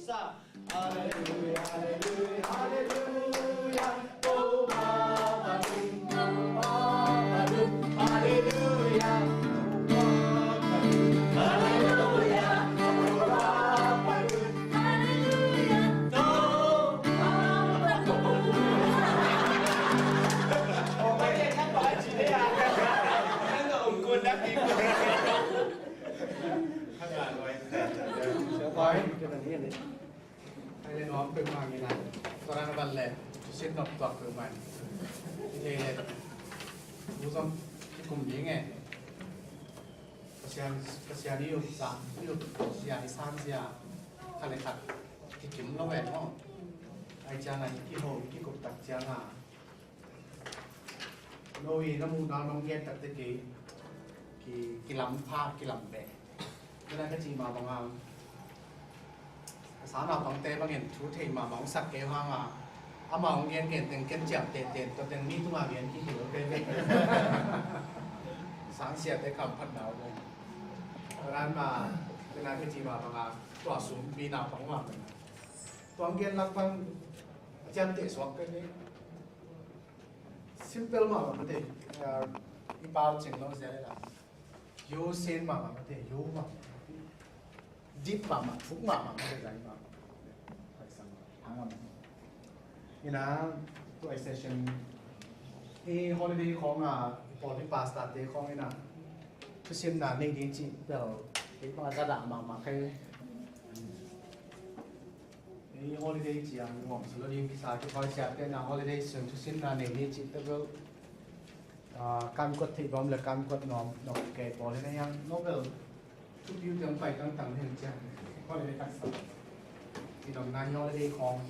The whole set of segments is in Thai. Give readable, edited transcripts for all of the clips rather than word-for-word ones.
sa Hallelujah Hallelujah Hallelujah Oh Mama Mung Hallelujah Hallelujah Hỏi cho mình nghe đi. Hay là nó từ mà như này, tôi đang bận lệ, xin đọc toàn từ mình. Thì bố xong cùng với nghe. Kasi đi học sáng, đi học đi sang giờ, khai lại thật, thì kiếm nó về không? Ai chàng này cái hồ cái cục đặc chàng à. Noi nó muốn nó nghe thật cái làm pha cái làm bè. Cái này cái gì mà bằng sáng nào bằng tê bằng hiện chú thầy mà bằng sắc kế hoang à mà ông nghe kiện từng kiến chậm tiền tôi từng mi tu mà biến cái hiểu cái sáng sớm để cầm phát nào luôn rồi mà cái này cái gì mà bằng tỏa xuống vì nào bằng mà toàn kiến lạc bằng chân để xuống cái này simple mà bằng thế cái bao trình nó sẽ là yêu sen mà bằng thế yêu mà deep mà phúc mà cái gì mà phải sang hàng mà như là tôi session cái holiday không body pasta thế không như là tôi xem là nên đến chị đầu cái mà ra đạm mà cái holiday chị ăn ngon rồi đi cái sao cái coi xem cái nào holiday xong tôi xem là nên đến chị tôi cam quất thì bom là cam quất nó kẹt bỏ lên này nó về chút yêu tiếng phải tăng tăng lên chứ holiday cách sao thì đồng này holiday không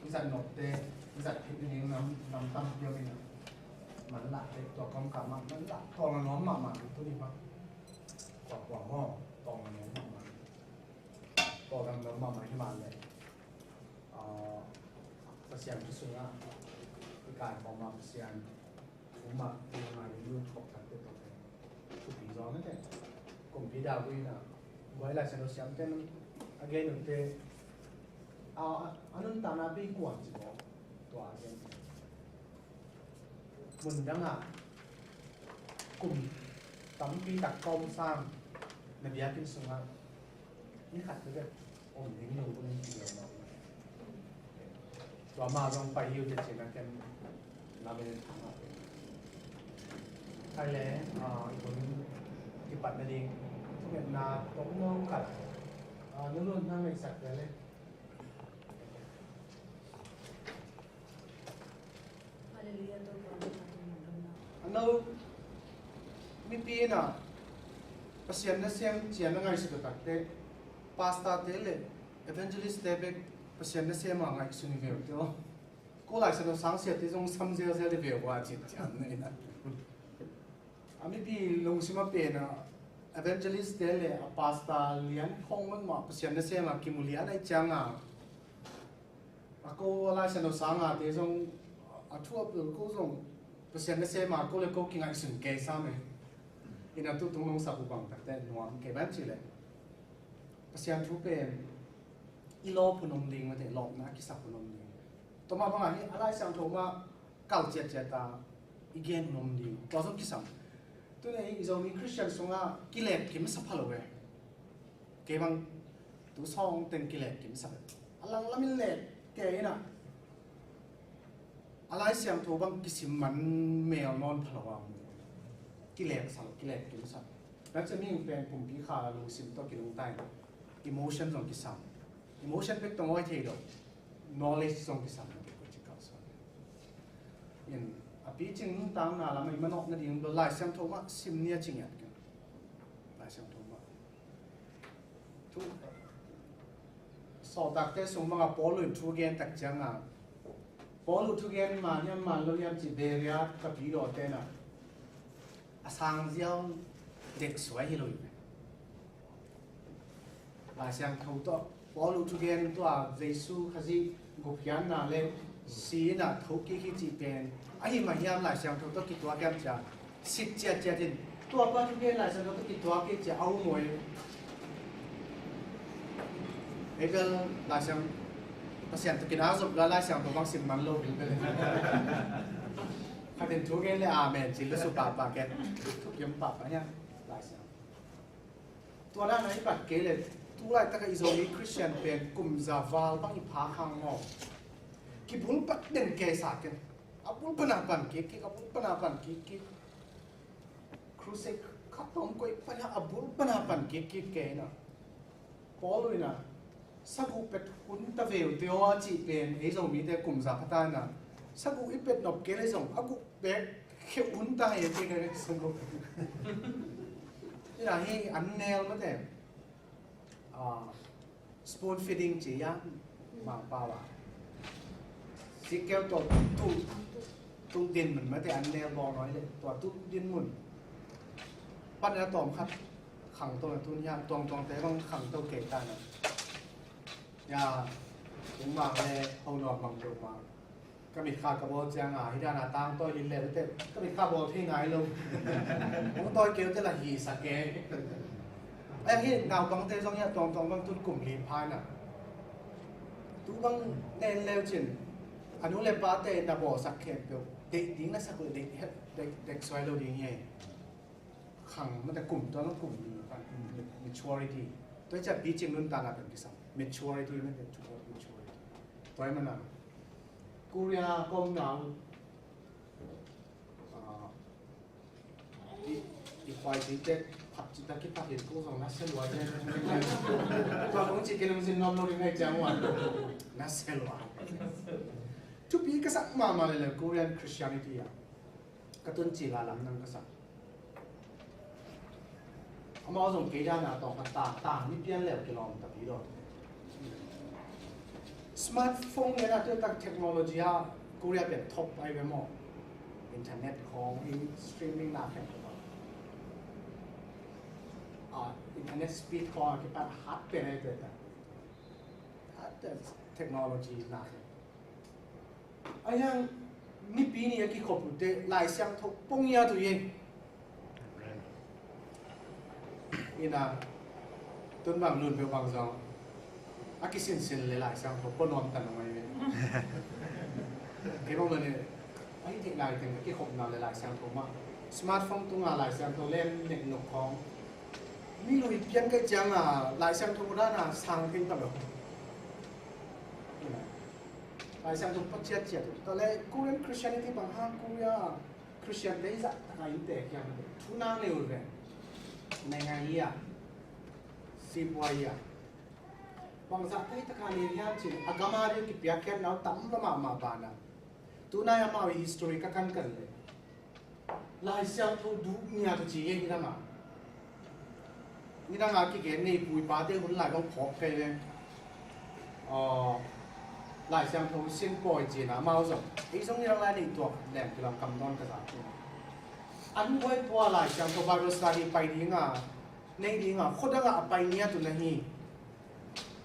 giật nộp tê giật thịt những nắm tâm cho mình mặn lạ đấyตัวกำกับมันละตองน้อมมาตัวนี้มั้งกว่าห้อตองน้อมมาตองน้อมมาที่มาเลยเสียงที่สุดละคือการของมาเสียงผมมาเป็นยังไงรู้ชอบทันเต็มตัวเลยทุกปีร้องนั่นแหละกลุ่มพี่ดาวด้วยนะไว้ละฉันเราเสียงเต้นagain นั่นเต้อันนั้นตามนาพี่กวนสิบอกตัว again mình đang cùng tấm cái đặc công sang là bia kinh sung ha, những khách tới đây, ổn định nhiều hơn nhiều mà, và mà trong bài yêu thì chỉ là cái làm bên thằng thay lẽ cũng cái bạn này đi, hiện là cũng nông khách, nó luôn thang mình sạch đấy lên. Ano mi pi na pasien na siang chian na ngai su ta te pasta te le evangelist te be pasien na siang ma ngai su ni ve to ko lai sa no sang sia te jong sam je je le ve wa chi chan nei na ami pi long sima pe na evangelist te le pasta lian khong man ma pasien na siang ma kimulian ai chang ko lai sa no sang te jong thua ko jong pasien na se ma ko le ko kinga isun ke sa me ina tu tung long sa bu bang tak te nuam ke ban chi le pasien thu pe ilo punom ling ma te lok na ki sa punom ling to ma bang ani alai sang tho ma kau jet jet ta igen punom ling to so ki sam tu ne Zomi Christian songa kilet kim sa phalo we ke bang tu song ten kilet kim sa alang lamin le ke ina alai siang tho bang kisim man mel non phalawa kilek kim sa that's a mean pen pum pi kha lu sim to kilung tai emotion jong kisam emotion pek to ngoi thei do knowledge jong kisam ko chi ka sa in api ching tang na la mai manok na ding do lai siang tho ma sim nia ching ya ke lai siang tho ma tu so tak te sung ma pol lu thu gen tak chang Paul thu gen ma nyam ma lo yam chi beria ka pi do te na asang jiao dek suai hi lo la siang thau to Paul thu gen to a Jesu khaji gopyan na le si na thau ki chi pen ai ma yam la siang thau to ki to gam cha sit cha cha din to pa thu gen la siang to ki to ki cha au moi ไอ้เรื่องลายเสียงภาษาตะกี้น่าสนลายเสียงตัวบางสิ่งมันโลกอยู่เลยถ้าเป็นทุกเรื่องเลยอาเมนจิลสุปาปาแกทุกยมปาปะเนี่ยลายเสียงตัวนั้นไอ้ปัดเกเลยตัวไรตั้งแต่อิสราเอลคริสเตียนเป็นกลุ่มซาวาลบางอีพาขังงอกิบุลปัดเด่นเกษากันอับุลปนาปันกิอับุลปนาปันกิครูเซกขับต้มก็อีปัญหาอับุลปนาปันกิเกนะพอเลยนะสักอุเป็ดหุ่นตะเวลเดียวจีเป็นไอ้ส่งมีแต่กลุ่มซาพัฒนาสักอุอีเป็ดนบเกเลยส่งอักุเป็ดเขียวหุ่นตาเองเลยส่งกูนี่นะให้อันแนวมาแต่spoon feeding จีย่างมาเปล่าสิเกลตัวตุ้งดินเหมือนมาแต่อันแนวบอน้อยเลยตัวตุ้งดินหมุนปั้นแล้วตอมครับขังตัวตุ้นยากตรงแต่ต้องขังตัวเกตกันยาถึงบางเลยเอาหนวดบางตัวมาก็มีข้าวกระบอกเจียงที่ด้านหน้าต่างตัวดินเลยแต่ก็มีข้าวบอกที่ไหนลงผมตัวเกลจะละหีสักเกไอ้ที่ดาวบางเตะตรงนี้ตรงบางตุนกลุ่มลีพายน่ะตู้บางเน้นเร็วจริงอันนู้นเลยป้าเตะดับบอกสักเข็มเดียวเด็กดิ้งนะสักเด็กสวยเราดิ้งไงขังมันแต่กลุ่มตัวนั้นกลุ่มมีกัน maturity ตัวจะบีจิงรุ่นตาหน้าเป็นที่สาม maturity มันเป็น maturity ตัวมันน่ะกูเรียนกองหนาวอีควายจีเจ็ดผับจิตตะกี้ผับเห็นกูของนักเซลล์วะเนี่ยตัวของจีเกลมันสินอมโนริไงจังหวะนักเซลล์วะทุกปีก็สักมาเลยกูเรียนคริสเตียนิตี้อ่ะกระตุ้นจีลาลังนั่งก็สักเขามาส่งเกจ้าหน้าต่อกันต่างนี่เปลี่ยนแล้วกิโลแต่ปีละสมาร์ทโฟนเนี่ยนะตัวตั้งเทคโนโลยีอ่ะกูเรียนเป็นท็อปไปไปหมดอินเทอร์เน็ตของสตรีมมิ่งหน้าแข่งอินเทอร์เน็ตสปีดของที่เป็นฮัดเป็นอะไรตัวนั้นฮัดเทคโนโลยีหน้าไอ้ยังนี่ปีนี้กี่ขบแต่หลายเสียงทุกปุ่งยาตัวเองนี่นะต้นบางรุ่นเป็นบางสองอากิสินเลยหลายเสียงทุกคนนอนกันทำไมเนี่ยเกี่ยวกับเนี่ยไอ้เทคโนโลยีกี่ขบนานหลายเสียงทุกมาสมาร์ทโฟนตัวหลายเสียงทุกเล่นเน็ตหนุกของนี่ลุยเพี้ยนก็จังหลายเสียงทุกด้านสั่งกินตลอดหลายเสียงทุกปัจจัยเจ็ดตอนแรกกูเรียนคริสเตียนิตี้บางห้างกูอยากคริสเตียนได้จะอะไรแต่ยังทุนนั่งเร็วเลยในไงอ่ะสิบวัยอ่ะบางสักที่ตะการเรียนจริงอากามาเรียนกิจแค่เราตั้มละมาบานะตัวนายมาวิ history กันเลยหลายเสียงทุกดูเนี่ยตัวจีเองนี่นะนี่นะกี่เกณฑ์ในปุยปาเต้หุ่นหลายต้องพบกันเลยหลายเสียงทุกสิ่งปล่อยจีน่ะมาเอาส่งไอ้ส่งนี่เราไล่ในตัวแหลมที่เรากำนอนกระสับอันไว้พอหลายเสียงตัว Bible study ไปดีง่ะในดีง่ะคนละง่ะไปเนี่ยตัวนี้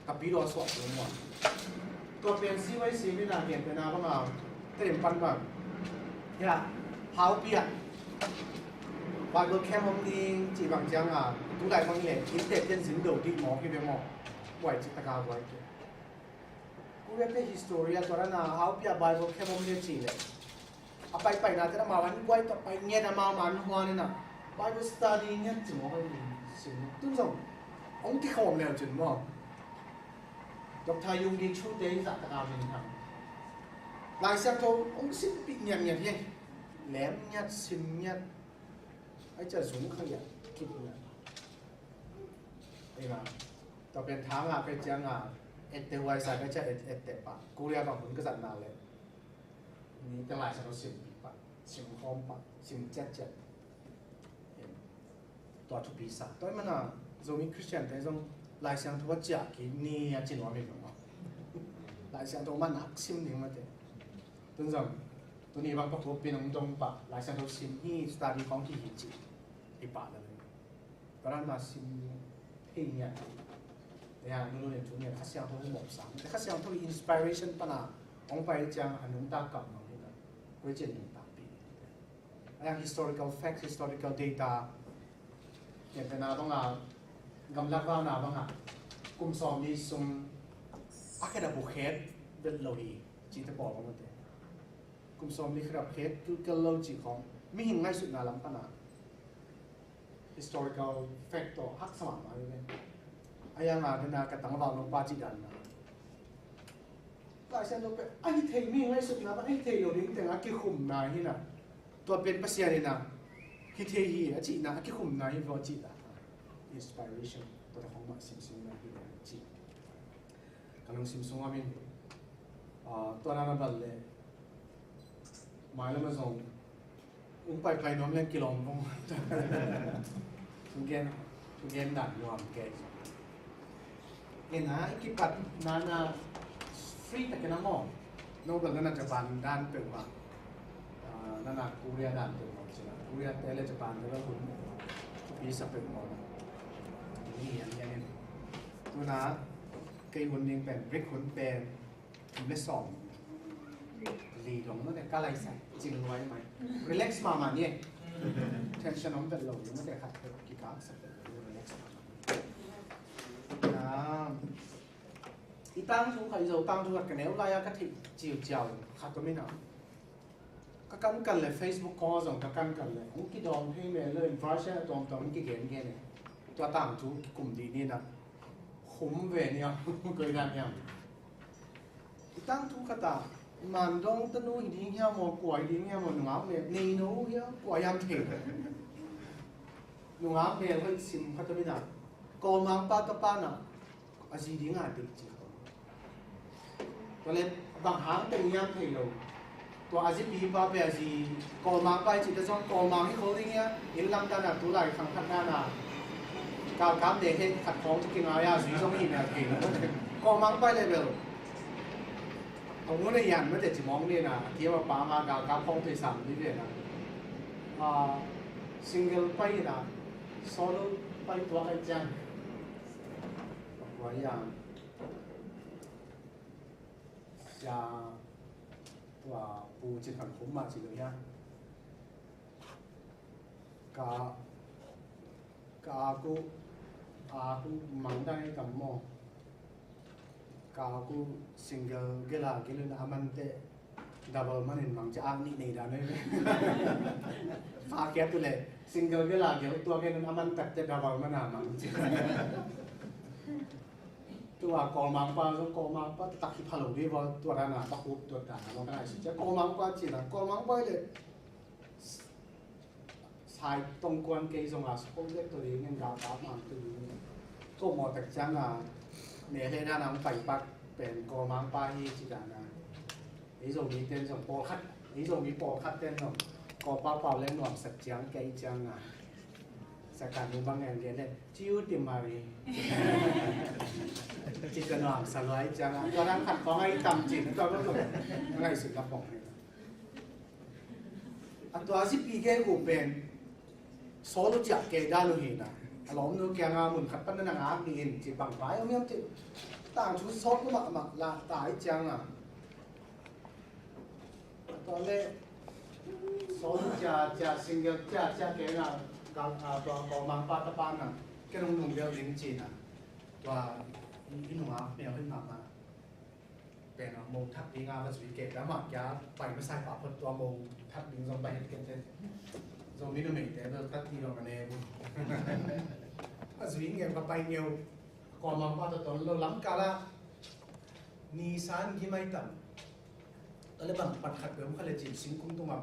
กับปีรอสวดตัวหมดตัวเป็นซีไว้ซีไม่น่าเปลี่ยนไปนะบ้างอ่ะเต็มปันแบบเนี่ยเฮาเปียBible แค่มองดีจีบางจังทุกหลายบางอย่างคิดเด็ดเด่นสินเดียวดีหมอที่เป็นหมอไหวจิตตะการไหวกูเรียนเป็น history ตัวนั้นเฮาเปีย Bible แค่มองดีจีเลยไปนะแต่มาวันไหวต่อไปเงี้ยนะมามันหัวเนี่ยนะ Bible study เนี่ยจิ๋มเอาไปสิตุ้งส่งองค์ที่เขาเนี่ยจิ๋มว่าดอกทายุงดีชุดเดย์สัตตะการเป็นทำหลายเสียงโทองค์สิบปีเนี่ยเพียงแหลมเนี่ยสิมเนี่ยไอ้เจ้าสูงขยันคิดเนี่ยไอ้มาต่อเป็นทางไปเจียงเอเตไวใส่ก็จะเอเตปะกูเรียกบางคนก็สั่นนานเลยนี่ตั้งหลายสัปสิบปีปะสิบหอมปะสิบเจ็ดตัวทุกปีศาจตัวมันZomiคริสเตียนแต่ต้องหลายเสียงทั่วจากที่นี่จีนว่าไม่เหมือนกันหลายเสียงตัวมันนักซิมหนึ่งมาเถอะตัวนี้บางประกอบเป็นองค์จงปะหลายเสียงตัวซิมที่สตาร์ทของที่หิจิไอปะนั่นเลยตอนนั้นมาซิมเพลงเนี่ยเนี่ยนู่นนี่ทุกเนี่ยข้าเสียงตัวหมดสามแต่ข้าเสียงตัวอินสปิเรชันปะนะองไปจังอันนู้นตากลับมาเลยนะก็จะหนึ่งตาปีไอ้ historical facts historical data เนี่ยเป็นต้องกำลังว่าบ้างกลุ่มสองมีส่ง akhirnya bukit berlalu cita bawa kamu teh kum somni kerap bukit tu kalau cikong mihingai sud nalam kana historical factor hak sama mana ni ayang ada nak kata ngawal nompa jidan na tak saya lupa ai thei mihingai sud nalam ai thei lo ding tengah kikum na hina tua pen pasien ni na hithei hi aci na kikum na hi lo cita inspirationตัวของมาซิมซุงนะที่จีกำลังซิมซุงอามินตัวนั้นบัลเล่หมายแล้วมาส่งไปน้องเล่นกิโลมงทุกเย็นดันรวมแกเห็นนะกิปัดนานาฟรีแต่กันน้ำมองโน้ตนั้นจะบันด้านเปิดมานั่นน่ะกูเรียนด้านเปิดมาใช่ไหมกูเรียนแต่เลยจะบันแล้วคุณมีสับเปิดมานี่อย่างนี้ตัวน้าเกยหุ่นยังเป็นริกหุ่นเป็นเล็กสองลีดงนั่นแต่ก็ไรใส่จริงไว้ไหม relax มาเนี่ย tension น้องเป็นลงนั่นแต่ขัดกี่ก้าวสักเป็น relax มาอีตั้งทุกใครจะตั้งทุกกันแล้วไล่ก็ที่จิ๋วเจ้าขัดตัวไม่หนาก็กันเลย Facebook ก็ส่งก็กันเลยผมกี่ดองให้เมย์เลย version ตรงกี่เกมเนี่ยตัวต่างทุกกลุ่มดีนี่นะคุ้มเวเนี่ยเกิดการยังตั้งทุกขตามันต้องตั้งนู้นดีเงี้ยมอกวยดีเงี้ยมหนุ่มอาเมย์นี่นู้เงี้ยกวยยามเถียงหนุ่มอาเมย์ก็สิมพัฒนาก่อมังป้าตะป้าน่ะอาชีพดีงานดีจริงตัวเล็บบางหางเป็นยามเถียงเราตัวอาชีพปีป้าเป็นอาชีพก่อมังไปจิตจะต้องก่อมังให้เขาดีเงี้ยยินลำดันอ่ะตัวไหลขังขันหน้าน่ะการการเด็กให้ขัดของจะกินอะไรสีส้มหินอะไรกินก็มังไปเลยเบลตรงนู้นในยันไม่แต่จะมองเนี่ยนะที่ว่าป้ามาการการพองไปสั่งนี่เลยนะซิงเกิลไปนะโซโล่ไปตัวไอ้จังว่าอย่างจะตัวปูจิตขันคุ้มมาจิตเลยนะaku mangdang ikam mo aku single gela na amante double manin mang cha ang ni nei da nei fa ke tu le single gela tua ke na amante te double mana mang tua ko mang pa tak ki phalo di bo tua da na ta ku tua da mo ka si cha ko mang pa chi na ko mang pa le sai tông quan cây xong là không biết tôi đi nên đào tạo mà từ có một đặc trưng là nếu thế nào phải bắt bên có mang ba hi chỉ là ý dùng đi tên dùng bò khát ý dùng đi bò khát tên dùng có bao bao lên làm sạch trắng cây trắng sạch cả những băng đèn đèn chiếu tìm mà đi chỉ cần làm sạch lấy trắng cho đang khát có ngay tầm chỉ cho nó dùng ngay sự lập bổng nàyตัวสิปีเกกูเป็นโซลูจักเกด้าลูหินะหลอมนูแกงามุนขัดปั้นนางอาดีนจีบังไปเอาเมียมจีต่างชุดซอสก็มาละตายจังอ่ะตอนแรกโซลูจะซิงเกิลจะแกงาตัวกองมังปาตะปานอ่ะแกลงนุ่งเดียวลิงจีน่ะตัวอีหนุ่มอาเมียขึ้นมาเป็นโมงทับดีงามมาสุดเก็บแล้วหมักยาไปไม่ใส่ปากคนตัวโมงทับดึงลงไปเก็บเสร็จโซมิโนเมตแต่เราตัดทีเรากันเองมาสุดเงี้ยไปเงี้ยก่อนมาว่าตัวเราล้ำกาละนิสานที่ไม่ต่ำตอนแรกบังปัดขัดเดิมเขาเลยจีบสิงคุ้มตัวมา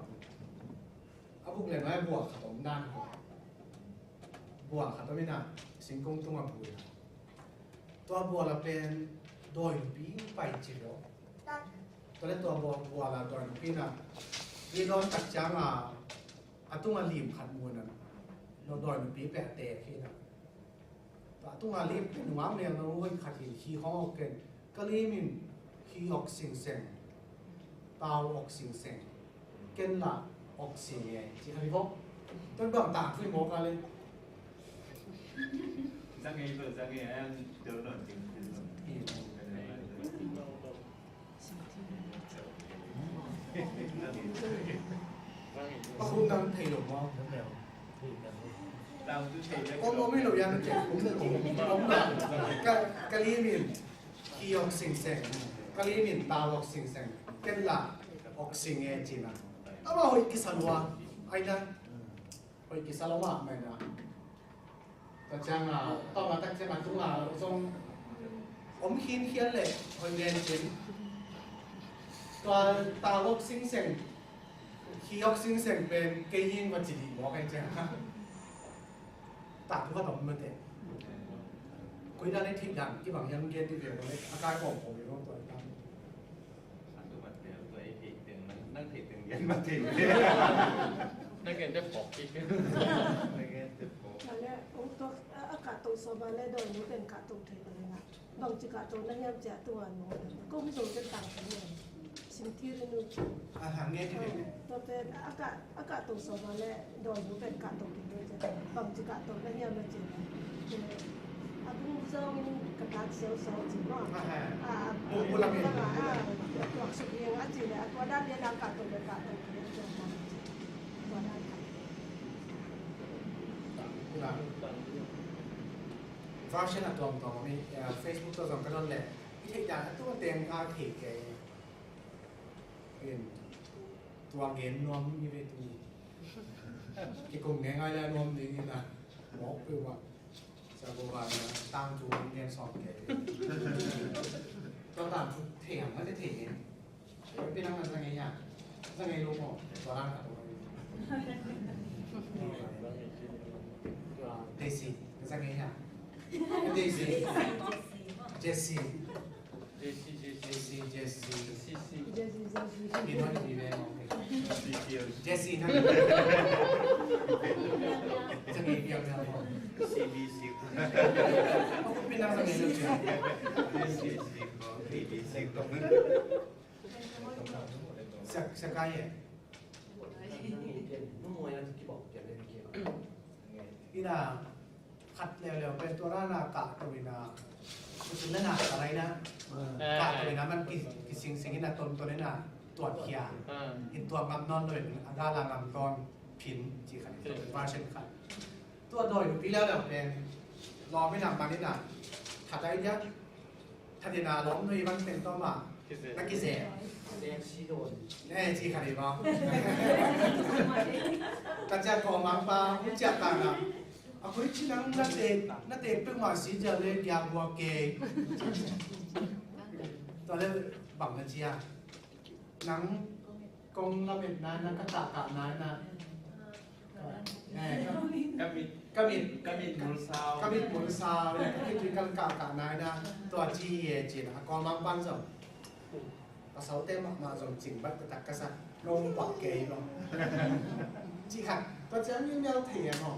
เอาพวกเลยน้อยบวกขัดตรงด้านบวกขัดตัวไม่นานสิงคุ้มตัวมาบุยตัวบวกเราเป็นโดยปีไปจีโร่ตอนแรกตัวบัวเราโดยปีน่ะที่เราตัดจ้างตุ้งอาลีมขัดมวยน่ะเราโดยปีแปะเตะที่น่ะแต่ตุ้งอาลีมเป็นหัวเมียเราเว้ยขัดหินขี้ห้องกันก็เลยมินขี้ออกสิงเสงเตาออกสิงเสงเกนละออกสิงเองที่ทำให้พบต้นแบบต่างที่โมกันเลยจังไงเปิดจังไงเดี๋ยวหน่อยจริงก็คุณตั้งไทยหลงมั้งก็ไม่หลงยันเจ็บผมล้มหลังกะลีมินที่ khi học sinh sinh cái lý mình ta học sinh sinh cái là học sinh nghe chỉ là mà hồi cái sao loa ai nè hồi cái sao loa mày nèแต่จังอ่ะตอนมาตั้งใจมาตุ้งอ่ะทรงหินเขียนเลยhồiเรียนจริงตัวตาhọc sinh sinh khi học sinh sinhเป็นเกี่ยงว่าจีดีบอกไอ้เจ้าตัดทุกคนมันเด็กคุยได้ในที่ดังที่บางยังเรียนที่เดียวกันเลยอาการของผมอยู่ตรงตัวตั้งตัวมันเดียวตัวไอ้ผิดถึงมันนั่งผิดถึงยันมาถึงนั่งเกินจะปอกอีกนั่งเกินจะปอกนั่นแหละตัวอากาศตกสบายและโดยนี้เป็นอากาศตกถึงอะไรนะบางจิกาตกนั่งยังจะตัวหนูก็ไม่รู้จะต่างกันเลยสิ่งที่เราดูอาหารเงี้ยที่เด็กตัวเป็นอากาศตกสบายและโดยนี้เป็นอากาศตกถึงเลยจะบางจิกาตกนั่งยังมาเจออาบุ้งซองกระดาษเสียวๆจีบว่าบุลังก็มาตัวสุดเองอาจีเลยตัวด้านเรียนอากาศตกอากาศตกเรียนจะมาตัวด้านค่ะฟ้าเช่นตัวตรงนี้เฟซบุ๊กตัวตรงก็นั่นแหละที่ที่อย่างตัวเต็มอาเขตแกเป็นตัวเงินนวมมีเวทีที่กลุ่มเงี้ยง่ายแล้วนวมนี่นะบอกคือว่าจะบอกว่าตั้งจูเรียนสอบแกตัวต่างเถียงไม่ได้เถียงเป็นนั่งกันยังไงอ่ะยังไงรู้หมดตัวร่างกับตัวนี้เดซี่ยังไงอ่ะเดซี่เจสซี่นี่น้อยดีเลยเจสซี่นั่นจะมีเพียงเดียวพอCBC เป็นนักแสดงเรื่องสักการเนี่ยนี่นะขัดเร็วๆเป็นตัวร่างอากาศตัวนี้นะคุณนั่นนะอะไรนะอากาศตัวนี้นะมันกี่สิ่งที่นะตัวนี้นะตัวเขียเห็นตัวงำนอนเลยด้านล่างงำตอนพินจีขันเป็นว่าเช่นขันตัวโดยปีแล้วเป็นรอไม่นานมานิดหน่อยถัดได้เยอะทันทีนาล้มด้วยมันเป็นต้นมานักกีฬาเนี่ยจีขันดีมั้งกันจะก่อมังปาหุ่นจักรต่างๆคุยชินังนักเตะเพิ่งมาสีเจริญยาวัวเกย์ตอนแรกบังกันเชียนังกงเราเป็นนั้นนักตากาบนั้นนะกมิดมุลซาวเนี่ยคิดถึงกันกานายนะตัวจีเอจีนะกองมังปันส่งภาษาเต็มมาส่งจริงบัดตักกษัตริย์ลงปากเกย์ลงจีค่ะตัวเจ้ามีแนวเถียงอ๋อ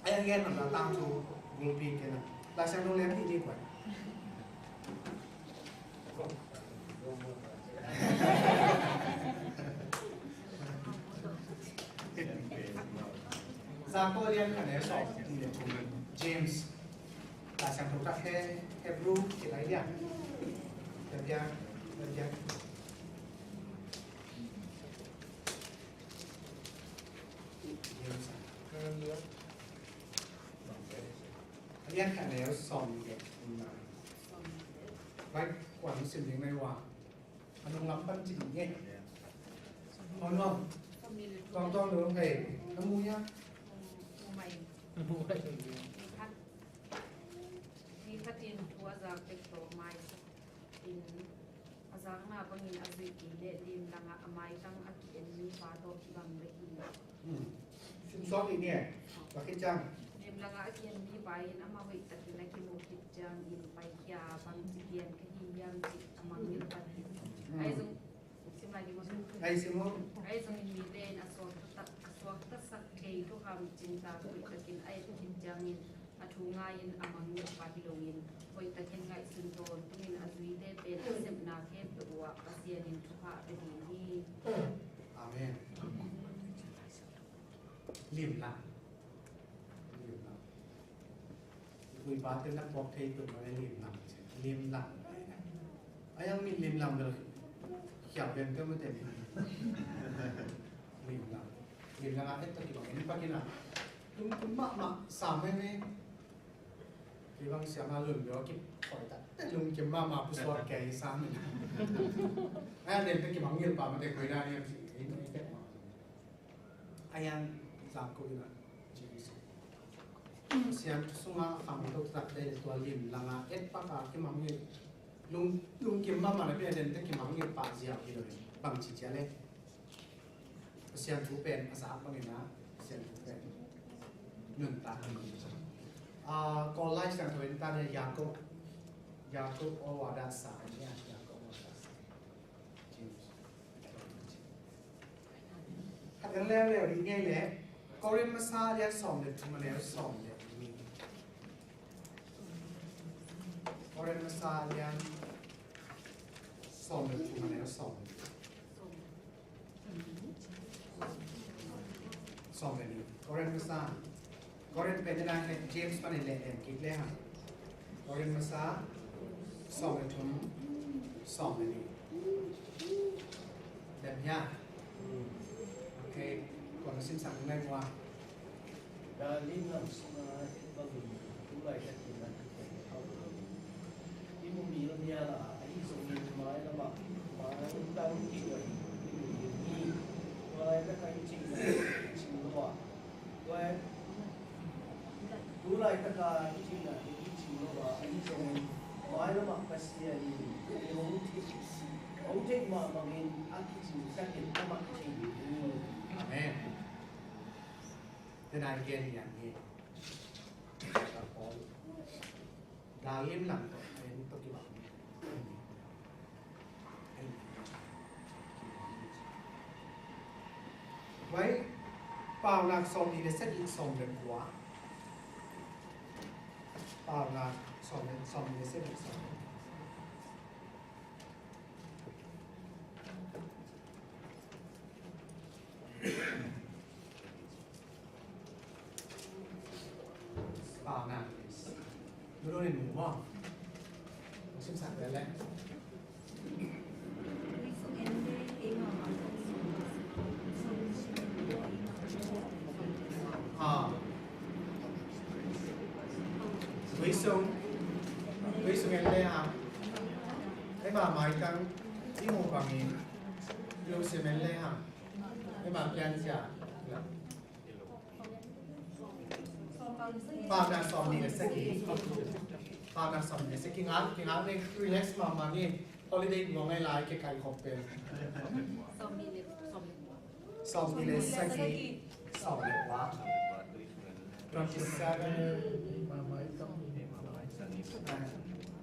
ไอ้เงี้ยมันเราตามทูกลุ่มปีกันนะเราใช้โรงแรมที่ดีกว่าซาโกเรียนคะแนนสอบที่เรียนถูกเจมส์แต่ฉันถูกตัดแค่รูปที่ไรเนี่ยเดี๋ยวเรียนคะแนนสอบเด็กมาไว้กว่าสิ่งยังไงวะอันนั้นล้ำปั้นจริงเงี้ยอ๋อน้องต้องดูเพลงน้ำมูยะมีพัฒน์ตัวจากเป็นตัวไม้อินอาจารย์มาเป็นอาศิกินเดลิมดังอาไม้ตั้งอากิเอ็นมีฟ้าโตบังเล็กชุมซอกอีกเนี่ยว่าคิดจังเดิมดังอากิเอ็นมีใบน้ำมาวิตตินักกิโมคิดจังอินไปยาบังจิเกียนขยิมยังจิอามังยิปฏิไอ้ซึ่งสิมาดิมันไอ้ซึ่งมีเดนอสวกตักเกย์ทุกคำจินตาวิตกินไอ้ทุกจินจังอินอาทูง่ายอินอามังยิปฏิโลอินวิตกินง่ายสุนทรตุมินอาจุยเดเป็นเซมนาเทปตัวอาเซียนินทุกภาคเป็นที่อาเมนลิมละคุยปาเต้นนักบอกเทยตัวมาในลิมละไอ้ยังมีลิมละเลยเขียวเป็นก็ไม่เต็มลิมละเอ๊ะตะกี้บอกนี่ปากินอ่ะคุณมะสามไหม ที่บางเสียมาลุนเดี๋ยวกิบถอยแต่ลุงกิบมาผู้สวดแก่ซ้ำเด่นตะกี้มังเงียบป่ามันได้คุยได้เนี่ยไอ้ยังสามคุยนะจีบิสเสียงสุมาฟังตุกตักได้ตัวลิมลังเอ็ดปากกิมังเงียบลุงกิบมาเนี่ยเป็นเด่นตะกี้มังเงียบป่าเสียงที่เลยบางจีเจเลยเสียงถูเป็นภาษาบางนะเสียงถูเป็นหนึ่งตาก่อนไล่เสียงถูเป็นตาเนี่ยยากุโอวาดาสายเนี่ยยากุโอวาดาสายขัดกันแล้วดีง่ายเลยก็เรียนภาษาเรียนสองเดือนมาแล้วสองเดือนมีก็เรียนภาษาเรียนสองเดือนมาแล้วสองเดือนนี้ก็เรียนภาษาก็เรียนเป็นยังไงเจมส์มันเรียนกิจเลยฮะก็เรียนภาษาสองเดือนสองเดือนนี้เด็กยากโอเคก่อนจะสิ้นสั่งได้ว่าDalin lang sa pagod tulay sa tinan ko. Di mo bilang niya ay Zomi may na ba? May tao kiyoy. Ni wala na kayo chingwa. Wala tulay ta ka chingwa ay Zomi may na ba pasya ni ông thích mà mình ăn cái gì xác định các bạn chỉ Amen เป็นอะไรอย่างนี้ดาลิมหลังตัวเป็นตัวกี่บาทไว้เปล่าหนักสองดีได้เส้นอีก2 เดือนกว่าเปล่าหนัก2 เดือนได้เส้นอีก2 เดือนเปล่าหนักไม่รู้ในหมู่ห้องชิมสักแล้วแหละvới sông em đây à cái bà máy căng đi một bằng nghìn lưu xem em đây à cái bà plan chả bà đang sòng đi sẽ kỹ bà đang sòng đi sẽ kỹ ngán đi relax mà đi holiday ngồi ngay lại cái khóc bên sòng đi lên sẽ kỹ sòng đẹp quá 27 mamay tong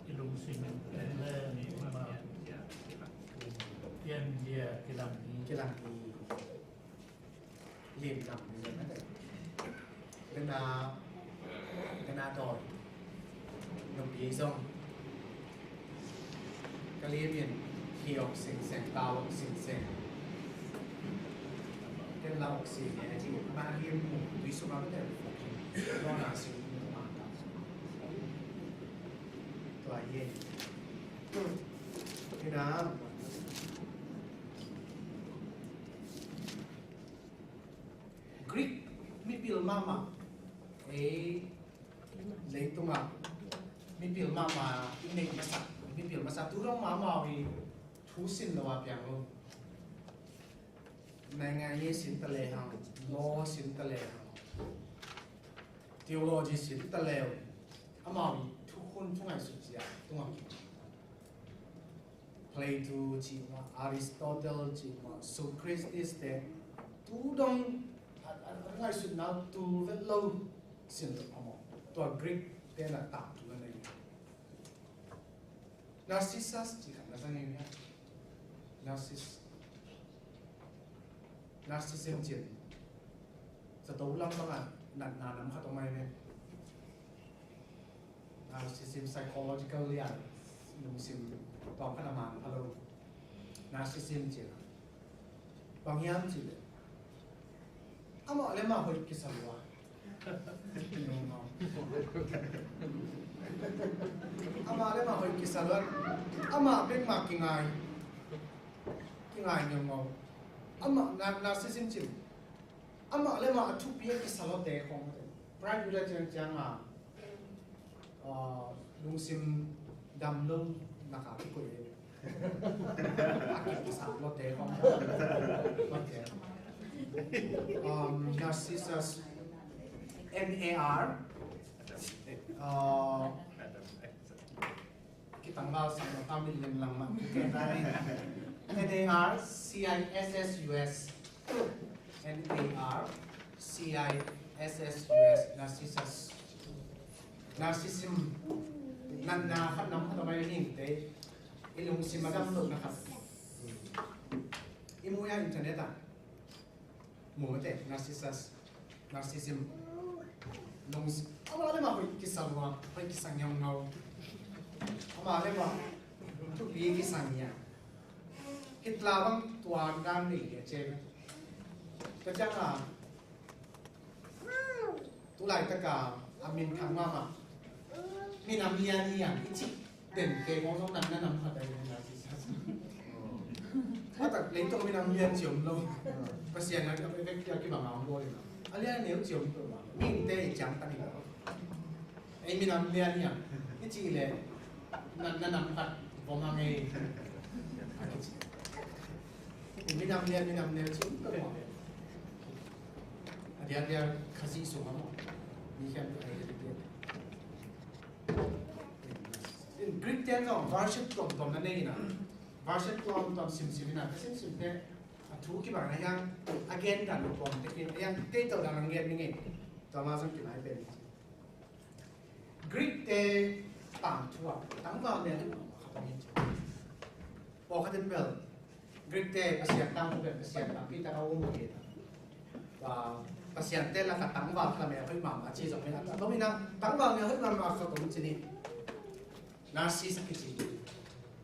ilung simen ni mama yan dia kilang liềm nằm như thế này cái na đòi nông ý rong cái liềm biển hiểu sinh tao sinh cái lao sinh này chỉ mà liềm mù tuy số bao nhiêu đó là sự màตัวเย็นที่น้ำกรีกมีพิลมามาเล็กตรงอ่ะมีพิลมามาอีกหนึ่งภาษามีพิลภาษาทุกเรื่องมาวีทุสินละว่าเพียงลงในงานนี้สินทะเลหางโลสินทะเลหางtheology สินทะเลอามาวีทุกคนทุกอย่างสุดยอดทุกอย่างPlato จีมา Aristotle จีมา Socrates แต่ทุกดงอะไรสุดน่าตัวเวลาสินอามาตัวกรีกแต่ละต่างตัวนั้น Narcissus จีกันนะสังเกตไหม Narcissism จีจะตัวลำบากนัดนานำเข้าตรงไหนเนี่ย Narcissism psychological เนี่ยนุ่มซิมตอบขนาดมันพะโล้ Narcissism จีบางอย่างจีเลยอามาเลมาหอยกิสลวะอามาเลมาหอยกิสลวะอามาเป็นมากิงไงยงงอามาNarcissism จีอามาเลมาทุบเปียกิสลวะเด็กของ Pride religion จังอ่ะ ลุงซิมดำลุ่มนะครับที่คุยอากิจสามรถเดย์ของรถเดย์Narcissus NAR kita nggak sama kami lama NAR CISSUS NAR CISSUS Narcissus Narcissismนะครับน้ำทำไมนี่เต้ไอ้ลุงซิมาดัมลุกนะครับไอ้มูยาอินเทอร์เน็ตอ่ะหมูเต้ Narcissism ลุงเอามาเลยมาคุยกิสังวะคุยกิสังยังเงาเอามาเลยมาทุกปีกิสังเนี่ยคิดลาบังตัวด้านนี้เจ็บก็จังอ่ะตัวไหลตะกาอามินคำว่ามามีน้ำเมียนี่อย่างที่จิเด่นเกมองต้องนั้นนำเข้าไปในนาซิซัสถ้าแต่เล่นต้องมีน้ำเมียเจียมลงประเสียนแล้วก็ไปเกี่ยวกับหมาโวยนะอันนี้เนี่ยเจียมตัวมามีเตะจังตันอีกแล้วไอ้มีน้ำเมียเนี่ยที่จีเลยนั่นนำพัดผมมาไงมีน้ำเมียเจียมตัวมาเดี๋ยวข้าศึกสูงมั้งมีแค่ตัวเองกรีกเทนก็วาร์ชิตกลมตอนนั้นเองนะวาร์ชิตกลมตอนซิมนะแต่ซิมเนี่ยทุกที่บางอย่าง again กันกลมแต่ยังเตะตัวดังเงี้ยนี่ไงต่อมาสังเกตให้เป็นกรีกเตะต่างทั่วทั้งว่าเนี่ยเขาไม่ใช่บอกเขาเป็นเบลกรีกเตะภาษาต่างเป็นภาษาต่างพี่ตาเขาไม่เก็ตว่าภาษาเตะละกับต่างว่าทำไมเขาไม่มาอาชีพสมัยนั้นต้องมีนะต่างว่าเนี่ยเขาไม่มาเขาต้องจีนี่ Narcissus kecil,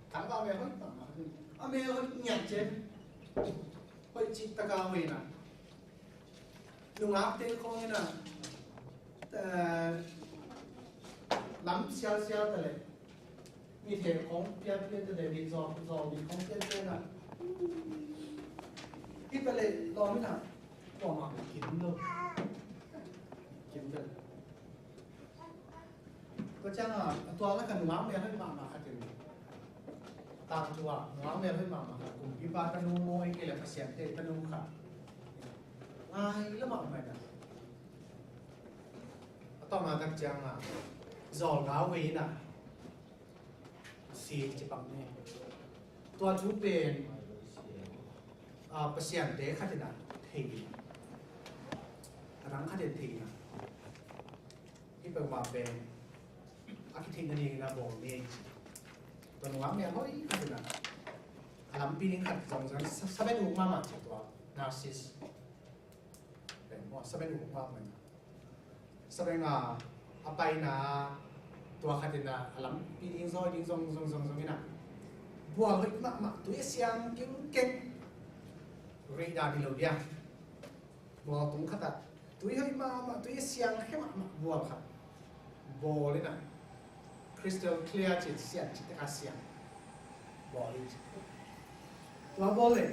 tanpa mereka itu, mereka nyajen, kau cipta kau ini, nungap tel kau ini, lam sial tele,มีเทของเพียตeleมีzomมีของเพียนะที่ตeleรอไม่นานรอมากินเลยก็จังอ่ะตัวละกันน้ำเนี่ยให้มาขัดกันตามตัวน้ำเนี่ยให้มาขัดกลุ่มพิพาทนูโมยเกลือเสียงเตะนูขัดง่ายแล้วมาไม่ได้ต่อมาตั้งจังอ่ะจอลกาเวน่ะสีจะปังเนี่ยตัวทุบเป็นเสียงเตะขัดกันทีรังขัดกันทีนะที่เป็นว่าเป็นอาคิเทคนิคนะบอกเนี่ยตัวน้องเนี่ยเขาอีกขนาดลำปีนี้ขัดสองชั้นสบายดูมากๆตัว narciss เป็นว่าสบายดูมากมันสบายงาเอาไปนะตัวขัดนะลำปีนี้ซอยดิ้งซองนี่นะบัวเฮ้ยมากตัวเสียงเก่งเรียดาดิโลเดียบัวตรงขัดตัวเฮ้ยมาตัวเสียงแค่บัวขัดบัวเลยนะcrystal clear จิตเสียงจิตอาเซียนบอลเลยตัวบอลเลย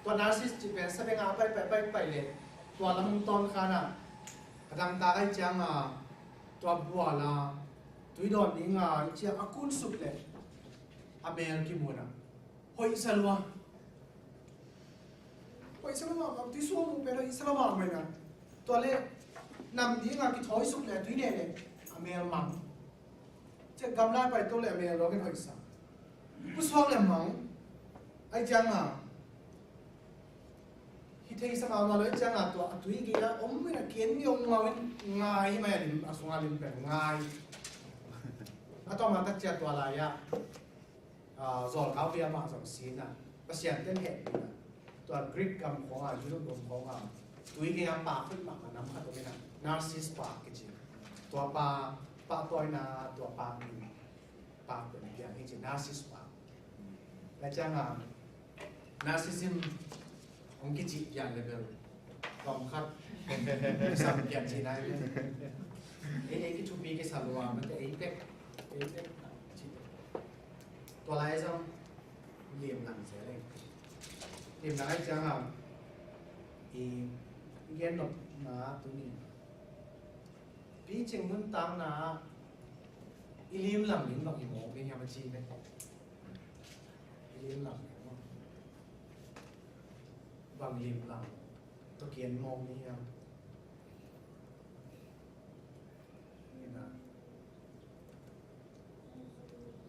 ตัว narcissist จิตเป็นแสดงอาไปเลยตัวลำต้นขานะกระดังตาไอ้จังอ่ะตัวบัวละตัวโดนนี่งาเจ้าอากุนสุดเลยอเมริกันมัวนะหอยสลัวที่ส่วนมุเป็นหอยสลัวไหมนะตัวเล็กนำนี่งาที่ถอยสุดเลยตัวเนี่ยเลยอเมริกันจะกำลังไปตัวเลยเมียเราเป็นหอยสังผู้สวงเลยมั้งไอ้จังอ่ะฮิตเฮสมาเลยจังอ่ะตัวอีกแล้วไม่ได้เขียนยงมาเป็นง่ายไหมดิอาสวงลิมเป็นง่ายต่อมาตัดเจ็ดตัวอะไรอ่ะจอลเขาเบียมาสองสีน่ะภาษาเต้นเห็นตัวกรีกกับของยุโรปของตัวอีกแล้วปากขึ้นปากน้ำขัดตัวนี้นะ narciss ปากจริงตัวปาตัวนาตัวปามีปาเป็นอย่างที่จะ narciss ปาและจังอ่ะ narcissism ของกิจอย่างเลเวลกองคัดสัมผัสจีนายเอ้กิจทุบีกิสาลวามันจะเด็กตัวอะไรซ้ำเลี่ยมหนังเสียเลยเลี่ยมหนังจังอ่ะเย็นหลบหนาตัวนี้พี่จึงมันตั้งนะ ilim lam lim bang imo ke nya chi ne ilim lam bang lim lam to kien mo ni ya ina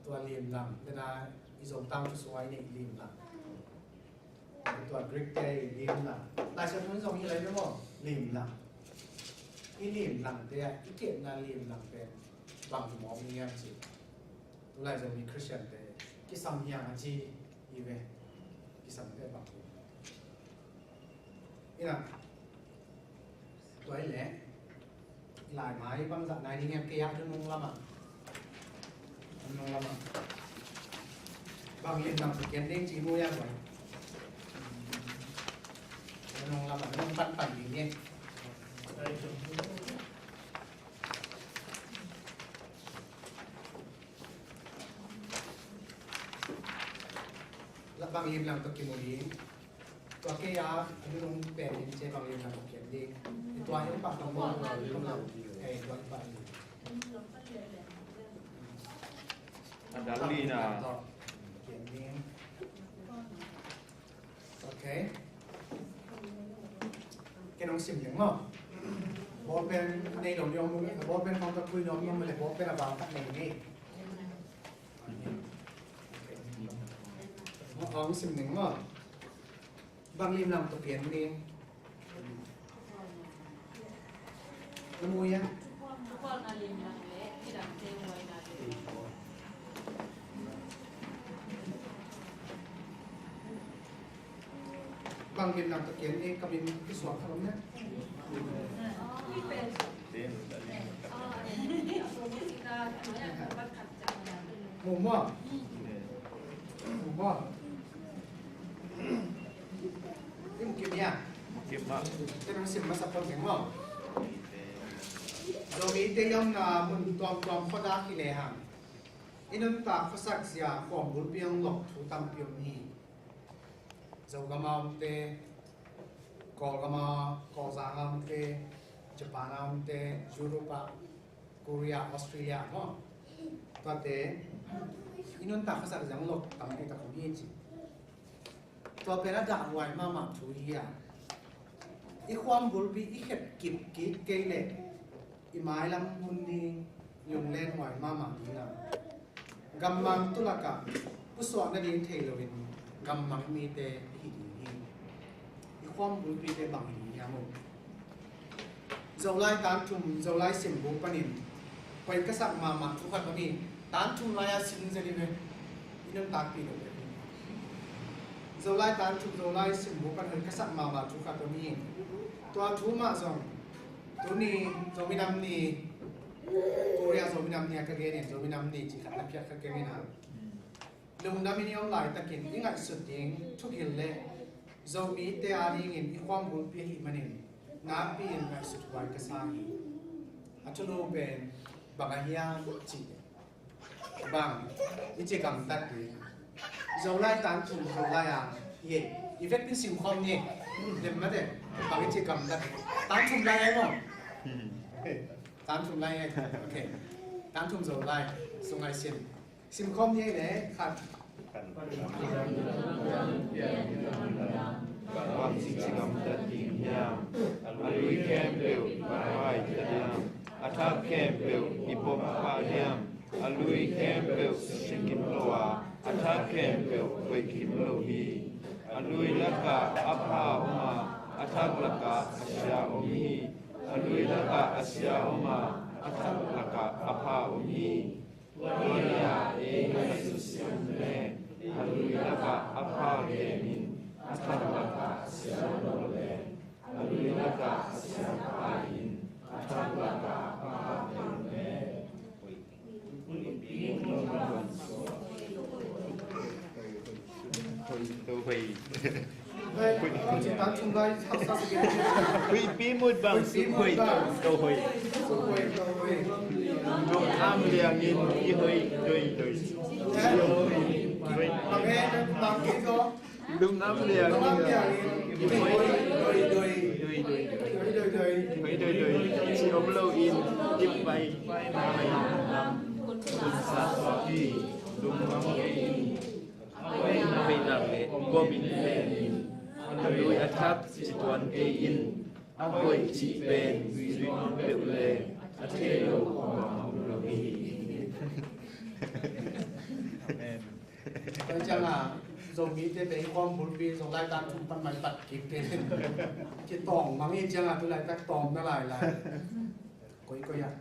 to lim lam te na izom tang tu suai ni lim lam to Greek te lim lam ta sẽ muốn dùng như lấy đúng không lim lam lim lam te cái kiện là lim lam pe bằng mỏ mi nha chị, tôi lại dùng mi Christian để cái sam hiang anh chị, như vậy, cái sam để bằng, như nào, tôi lẽ, lại máy bằng dạng này thì em kia nó nung lắm à, bằng liền làm thực hiện đến chỉ mua ra rồi, nung lắm à, nung bắt bằng gì nhé. Bang lim lang to kimuli to kaya ano nung pwede siya bang lim lang to kimuli ito ay pa ng mga lim lang eh ito ay pa Adali na okay kinong sim yung mo ball pen nay long yung ball pen không có quy nó nhưng mà lại ball pen là vào các này đi ông xem những mà bang lim làm tập kiến đi nó mua nhá bang lim làm tập kiến đi cầm cái xoắn không nhá mua ini mungkin ya. Kita masih masa penting mau. Zomi tengam na mun tuam khoda kileham. Inun ta khosak sia khom bul piang lok thu tam piang ni. Zogama te Kolgama Kozangam te Japanam te Europa Korea Australia mo. Tate inun ta khosak jang lok tam te ta khoni chi. ตัวเป็นระดับวัยมาหมักทุยอ่ะอีความบุญปีอีเข็ดกิบกิดเกยเล็กอีไม้ลำมุนนียงเล่นวัยมาหมักนี้ละกำมังตุลกะผู้สอนนั่นเองเทโลวินกำมังมีเตหิดีอีความบุญปีเตบังหียามุเจ้าไล่ตานทุ่มเจ้าไล่สิมบุปนินไปกษัตริย์มาหมักทุกคนนี้ตานทุ่มไล่สินจะดีไหมอีนั่นตาปีเลยZolai tan chu zolai sim bukan hal kesak mama chu kata mi. Tua chu ma zong. Tu ni zomi nam ni. Korea zomi nam ni akagene zomi nam ni chỉ khát pia akagene na. Lung nam ni ông lại ta kin ingat suting thu hil le. Zomi te ari ngin ikwam bul pi hi manin. Na pi in ngai sut wai kasang. Achulu ben bagahia chi. Bang ichi kam tat ni. Dầu lai tán chùm dầu lai à, ye, effect pin sim không nhỉ, dem mà đấy, bằng cái chỉ cầm đặt, tán chùm lai em không? Tán chùm lai em, ok, tán chùm dầu lai, xong ai sim không nhỉ đấy, khát. Bằng xin cầm đặt tìm nhau, lui kem biểu vai thật nhau, attack kem biểu ipom pa nhau, lui kem biểu sinh loa. Attack kempel wekim lohi alui laka apa oma attack laka asya omi alui laka asya oma attack laka apa omi Gloria e Jesus yamle alui laka apa kemin attack laka asya ole alui laka asya pain attack laka apa kemin tôi hủy bí một bằng sự hủy tôi hủy lúc am liền in đi hủy đôi lúc am liền in hủy đôi chỉ ông lâu in tiếp bay bom in pen alui athap situan ke in apoi chi pen suinon beule athelo lo hi amen tôi chẳng là Zomi thế đấy con bốn phi rồi lại tăng chung pan máy bật kịp thế chỉ tỏng mà nghe chẳng là tôi lại tắt tỏng nó lại là coi à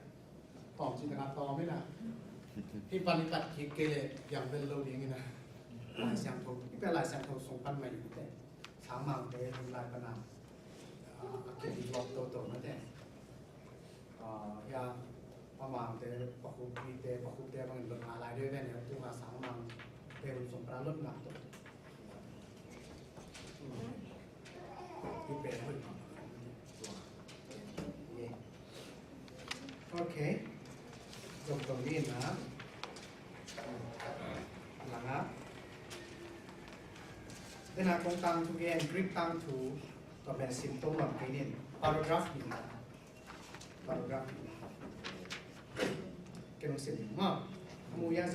tỏng chỉ là tỏng mới là khi pan bật kịp kia làอย่างเป็นlâu đi nghe nè lại sang thầu cái bên lại sang thầu song pan máy thế sáng măng thế lại pan nào cái gì lọc tổ nó thế ya ประมาณแต่ปะคุปีแต่ปะคุแต่บางเรื่องอะไรด้วยเนี่ยตัวมาสามมังเป็นสมปรารถหนักตัวที่เป็นหุ่นโอเคจบตรงนี้นะหลังนะเวลาคงตั้งทุกอย่างกริปตั้งถูตัวเป็นสิมโตหลังไปเนี่ย paragraph นี่ paragraph cái nó sẽ mà mùi ya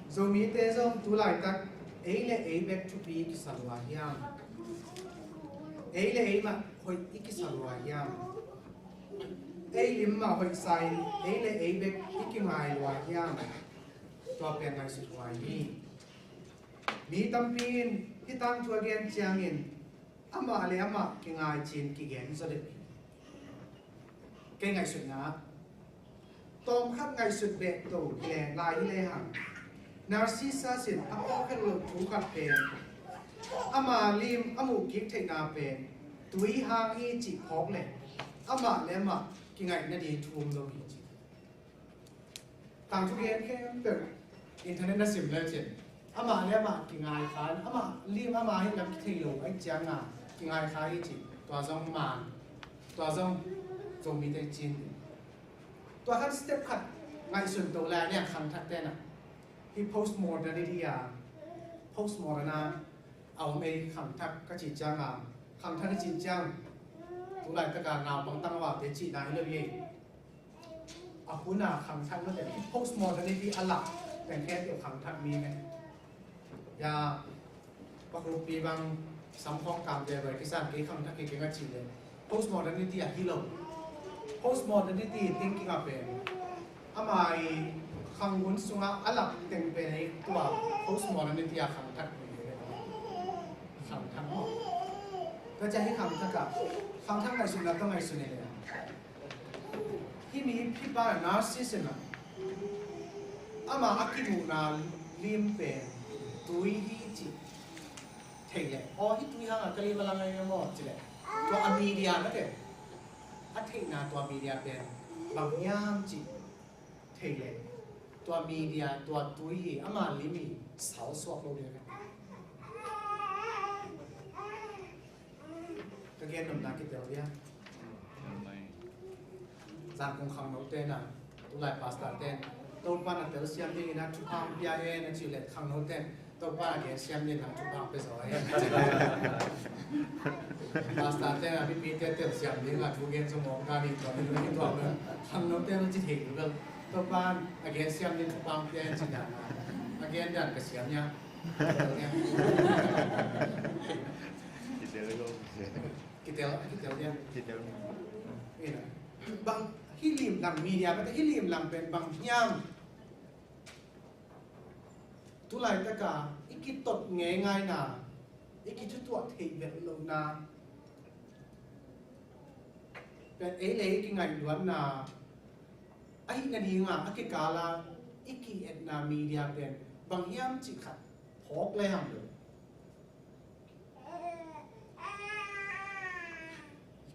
Zomi te zong tu lại tak ấy là ấy back to be cái salwa hiam ấy là ấy mà hồi ít cái salwa hiam ấy lim mà hồi sai ấy là ấy back ít cái mai wa hiam to pen ngai sut wa hi mi tam pin hi tam tu again chiang in ama le ama cái ngai chin ki gen so de cái ngai sut na tôm khát ngày sụt bẹ tổ lẻ lại lẻ hàng narcissa xin áo khát lột thú khát bẹn ama lim amu kiếp thầy na bẹn túi hàng y chỉ phóng lẻ ama lẻ mà cái ngày nó đi thuông đâu bị chỉ tàng thu gen cái được internet nó xìm lên chuyện ama lẻ mà cái ngày khán ama lim ama hay làm thầy lột anh chàng à cái ngày khá y chỉ tòa dòng màn tòa dòng dòng mi tây chínตัวขั้นสเต็ปขัดไงส่วนตัวแรกเนี่ยคำทักเต้นอ่ะที่ postmodernity อ่ะ postmodern เอาไม่คำทักก็จีจังอ่ะคำทักก็จีจังตัวแรกตะการงานบางตั้งว่าเป็นจีนายเรื่องนี้อ่ะคุณอ่ะคำทักนั่นแต่ที่ postmodernity อันหลักแต่แค่เกี่ยวคำทักมีไหมยาปกติบางสัมพองกรรมเดียวกันที่สร้างเกี่ยวคำทักเกี่ยวกับจีนเลย postmodernity อ่ะที่เราPostmodernity thinking up in amai khangun sunga alak teng pe nei tua postmodernity a khang thak khang thak moก็จะให้khang thak ka khang thak ngai sun la to ngai sun ne hi mi phi ba narcissism ama akimu na lim pe tui hi chi thei le o hi tui ha ka li mala ngai mo chi le to media na teอัฐินาตัวมีเดียเป็นบางอย่างจิเทเลตัวมีเดียตัวตุยอามาลิมีสาวสวกโลเดียวกันก็แค่นำนาคิดเดียวเนี่ยจากคงคำโน้ตเต้นอ่ะตัวไหลพาสต้าเต้นตัวป้าน่ะเตลเซียมนี่นะทุกคำพิจารณาจิเล็ดคำโน้ตเต้นตัวป้าเกเซียมนี่นะทุกคำเป็นสอยBasta te na pipite te siam din la thugen somong ka ni to ni to na ham no te chi thik lu to pan again siam din pang te chi da again dan ka siam nya kitel ya ina bang hilim lang media pa hilim lang pen bang nyam tulai ta ka ikitot nge ngai na ikitua thei vet lo naเป็นเอเล่กิไงล้วนนาไอ้นาดีงาอักกาลาอิกิเอ็ดนามีเดียเป็นบางย่ำจิขัดพกเลยหังเลย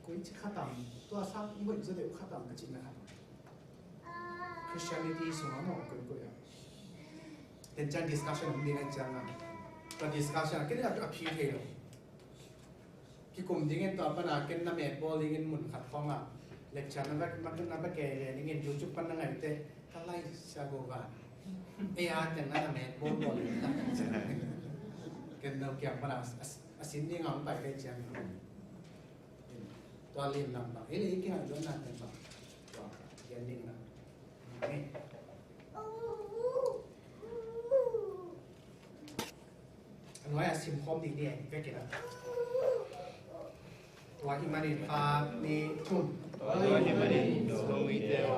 กุยจิขัดต่ำตัวสร้างอีเวนต์จะเดี๋ยวขัดต่ำกันจริงนะครับ Christianity สมัยหมอกกุยอ่ะเห็นจัง discussion มีอะไรจังอ่ะตอน discussion ก็ได้แบบอภิเษกที่กลุ่มที่เงินต่อปัญหาเกินน้ำเม็ดบอลที่เงินหมุนขัดฟองอ่ะเล็กชันนั้นก็มันก็น้ำไปแก่เลยนี่เงินยูจุปันนั่งไงเต้ถ้าไล่ชาโกบานเอียนอย่างนั้นน้ำเม็ดบอลบอลเลยนะเกินเราเกี่ยวปัญหาสินนี่งอไปได้จังตัวเลี้ยงลำบากเอ้ยเลยกี่งานล้วนนั่นเป็นแบบตัวเลี้ยงดิ้งนะ สิมคมดีเนี่ยเวกินะตัวอิมานิพานีทุ่ม ตัวหิมานิโซมิเตโอ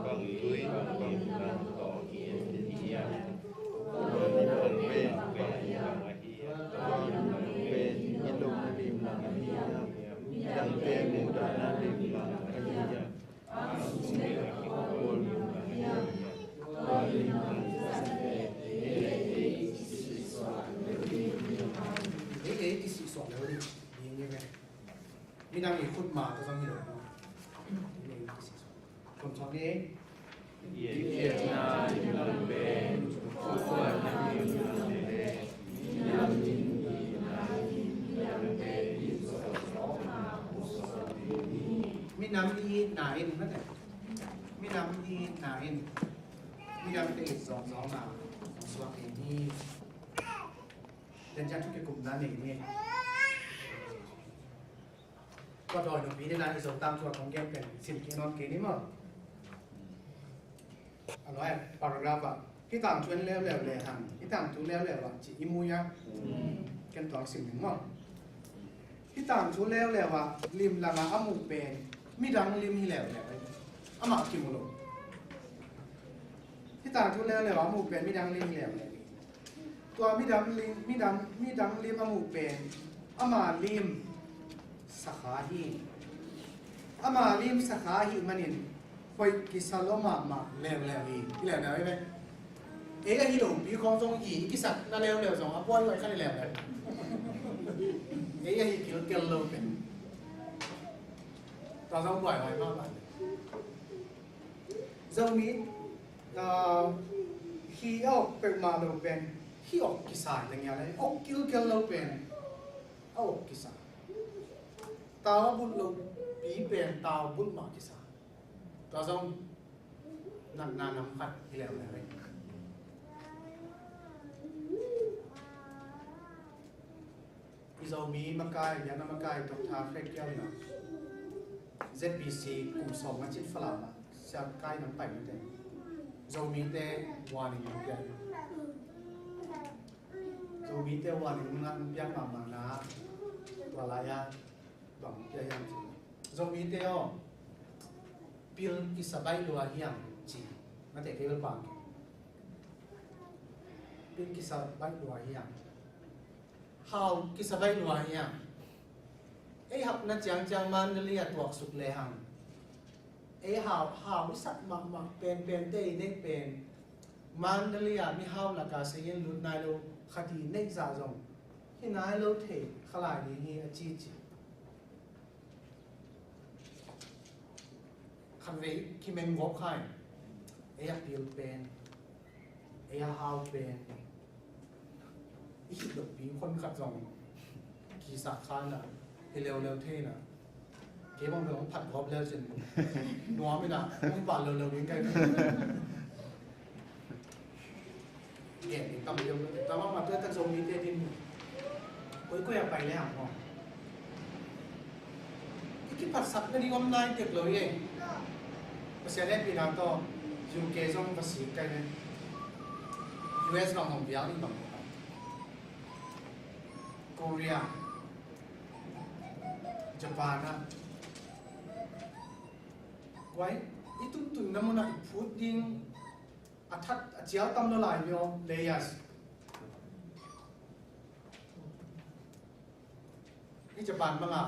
บังลุยบังนันโตเกียนติยาตัวนิมันเป็นยังอาฮียตัวนิมันเป็นยิลุมลิมอาฮียยังเป็นมุดานาลิมอาฮียอาสุเมอาคิโกลิมอาฮียตัวนิมันสันเตสิสวาเลวิที่สิสวาเลวินี่ไงมีนางอีกคนมาตัวสองนี่เลยคนสองนี้เยนาดิมันเป็นตัวนิมันเป็นยังจินนายังเป็นยิสโสมาอุสติมีน้ำอีหนาอินนั่นแหละมีน้ำอีหนาอินมีน้ำเตะสองมาสวัสดีนี่เดินจากทุกกลุ่มนั้นเองนี่ก็โดยหนุ่มพี่ได้นานที่สุดตามส่วนของแก้มเป็นสิ่งที่นอนเกนี่มั้งอะไรปารากราฟที่ตามชวนเลี้ยวเลยหันที่ตามทุเลี้ยวว่าจีอิมูยะกันต่อสิ่งหนึ่งมั้งที่ตามชวนเลี้ยวว่าริมละมาอามุเป็นมีดังริมที่แล้วอามาคิมุโลที่ตามชวนเลี้ยวว่าอามุเป็นมีดังริมที่แล้วตัวมีดังริมอามุเป็นอามาริมสักาฮีอามาริมสักาฮีมันนี่คอยกิสโลมาเลวฮีที่แล้วนะใช่ไหมเอ๊ะฮีโร่ปีคองทรงฮีกิสักนั่นเลวสองอัปวันไว้ขั้นเลวเลยเอ๊ะฮีกิลเกลโลเป็นตอนต้องปล่อยไว้มากเลยZomiฮีออกเป็นมาโลเป็นฮีออกกิสายอย่างเงี้ยเลยออกกิลเกลโลเป็นออกกิสายตาบุญโลปีเป็นตาบุญมากิสายตอนต้องนั่นน้ำขัดที่แล้วเลยอีZomiมังกายยานามังกายตกทาเฟกเกลนะZBC กลุ่มสองมันจิตฝรั่งอ่ะจะใกล้น้ำไปไม่ได้ZomiเตวานิมุกยันZomiเตวานิมุกยันมานะตัวลายะบังยันยังZomiเตอพิลอิสบายลัวเฮียงจีนั่นแต่เกี่ยวกับพิลอิสบายลัวเฮียง how อิสบายลัวเฮียงไอ้หับนั่นจังมันเรียกตัวสุดเลยหังไอ้หาววิสัตมาเป็นเต้เน็กเป็นมันเรียกมีหาวหลักการเสียงลุ้นนายโลคดีเน็กจ่าจงที่นายโลเทขลายนี้นี่จีคันเวคิเมงงบใครไอ้พิลเป็นไอ้หาวเป็นอีกหลบปีคนขัดจงกีสักขันอ่ะเร็วเท่นะเก็บบางเรื่องผัดกรอบแล้วจนนัวไม่ได้ต้องปั่นเร็วๆนี้ใกล้เก่งตั้มเร็วแต่ว่ามาเพื่อตั้งทรงนี้เต้ดินก็อยากไปแล้วอ๋อที่ผัดสักนั่นนี่ก็ไม่เก็บเลยเองภาษาเล่นปีนั้นต่อยูเคส่งภาษีใกล้เลย US บางของเบียร์นี่บางเกาหลีญี่ปุ่นนะไว้อีตุ่นน้ำมันพูดดิ้งอัฐเจ้าตำละลายเนาะเลยสนี่ญี่ปุ่นมั้งอ่ะ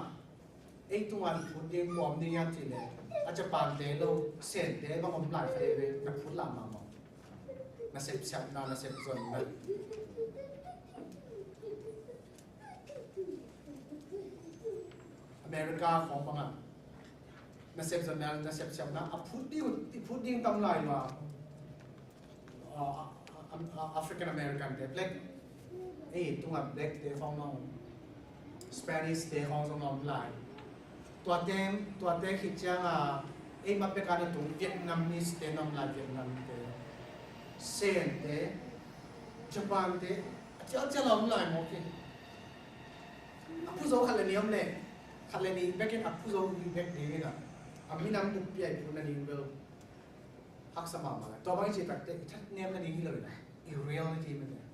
ไอ้ตัวนี้พูดดิ้งบอมดิ้งยันทีเลยญี่ปุ่นเดโลเซนเดบางคนหลายประเทศเลยนักพูดลามามั้งนักเสพสัตว์นักเสพส่วนนั้นอเมริกาของปังอ่ะนักเสพส่วนนั้นนักเสพส่วนนั้นพูดดิ้งตำลายว่าแอฟริกันอเมริกันเด็กเล็กไอ้ตัวเด็กเด็กของน้องสเปนิชเด็กของน้องหลายตัวเด็กคิดจังไอ้มาเป็นการตรงเวียดนามนิสเด็กน้องหลายเวียดนามเด็กเซนเด็กญี่ปุ่นเด็กจะน้องหลายมั้งที่ผู้โจขัดเลี้ยงเลยขัดเลยนี่แบกเก็ตผู้โจมีแบกดีนะมีน้ำดุเปียกอยู่นั่นเองเบลพักสมองมาตัวบางทีแต่ชัดเนียมนั่นเองเลยนะอีเรียลที่มันเนี่ย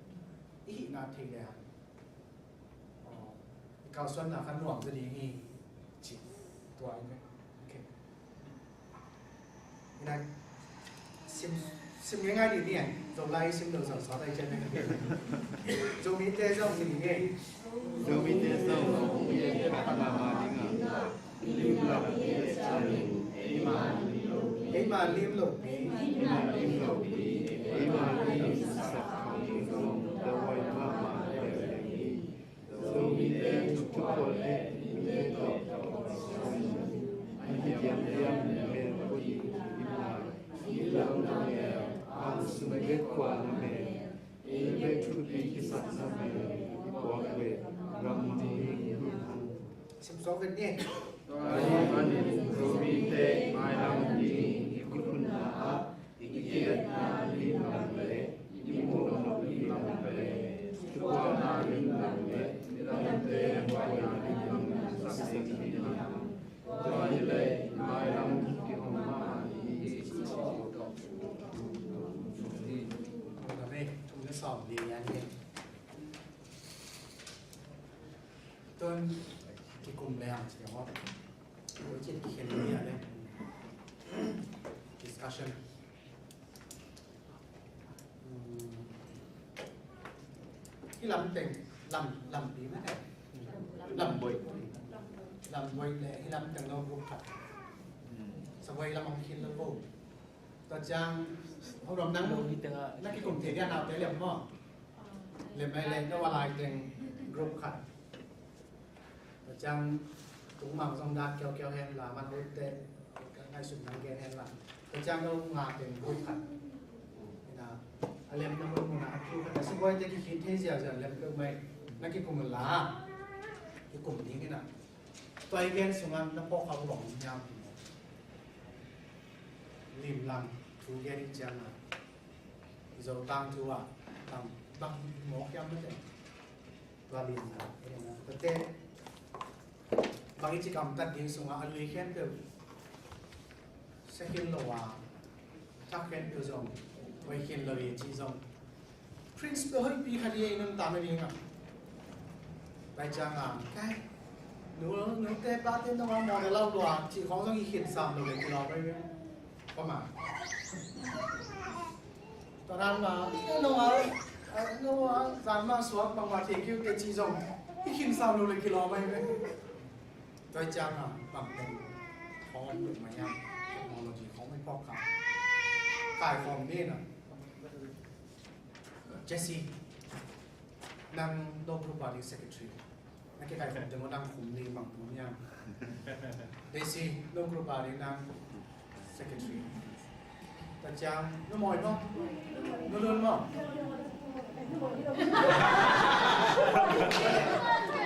อีน่าทิ้งเลยครับ cao xuân là khăn nuông jadi ini chỉ tua ini oke ini sim ngai di ni zo lai sim do so so dai chen ni Zomi te zo ni ni Zomi te zo no ye ka ma dinga lim la ye sa ni ima lim lo ima lim sa ka ni zo da wai ma Zomi te tu ko le ni to ai yam me ko yi ila na ye an su me ge kwa na me e be tu bi ki sa na me ko we ram ni sim so ven ni Ani Zomi te mai lam ni ikun na ikiet na lim lam le imu no lim lam le tuwa na lim lam le lam te wa na lim lam sa se ki na wa ni le mai lam ki hom ma ni chi chi toเราได้ทุนสอบดีอันนี้ต้นที่กลุ่มแรงเสียงว่าโอ้ยเจ็ดเขียนเนี่ยเลย discussion ที่ลำเต็งลำปีไหมลำบวยเลยที่ลำเต็งเราบุกขัดสบายลำมังคินแล้วบุกตัวจางเขารวมนั่งนักที่กลุ่มเทียนเอาแต่เหลี่ยมหม้อเหลี่ยมอะไรก็ว่าลายเต็งกรุ๊ปขัดตัวจางถุงหมักทรงดาเกี่ยวแฮนหลามันรู้เตะง่ายสุดนังเกนแฮนหลังตัวจางเรางาเต็งกรุ๊ปขัดนะเหลี่ยมน้ำมันนะคือแต่สบายจะคิดเที่ยวจะเหลี่ยมก็ไม่นักที่กลุ่มหลาที่กลุ่มนี้นี่นะตัวเองส่งงานนักพวกเขาบอกยามริมลำทูเกนิจังอ่ะเราตั้งตัวตั้งบางหมอกยังไม่ได้ตัวริมนะแต่บางกิจกรรมตัดดิ้งส่งอาลุยแค่เดียวเซ็นโลว่าถ้าแค่เดียวจงไว้เขียนเลยจีจง principle ให้ปีคดีนั่นตามไม่ดีอ่ะไปจังอ่ะแค่หนูเตะปลาเต้นต้องมามองในเล่าตัวจีของต้องอีเขียนซ้ำเลยที่เราไปประมาณตอนนั้นมาโน้ว่าสามารถสวมบางวันที่คิวเตจีจงที่ขินซ้ำเลยกิโลไม่ไหมโดยจังอ่ะบางเป็นของมันหลุดมายังเทคโนโลยีของไม่พอขายขายของนี่นะเจสซี่นั่งโดนรูปบาริเซกเตอรี่นักขายของจะมาดังขุมลีบางขุมยังเดซี่โดนรูปบารินั่งsecretary แต่จางน้ำมอยมั้งน้ำเลือดมั้ง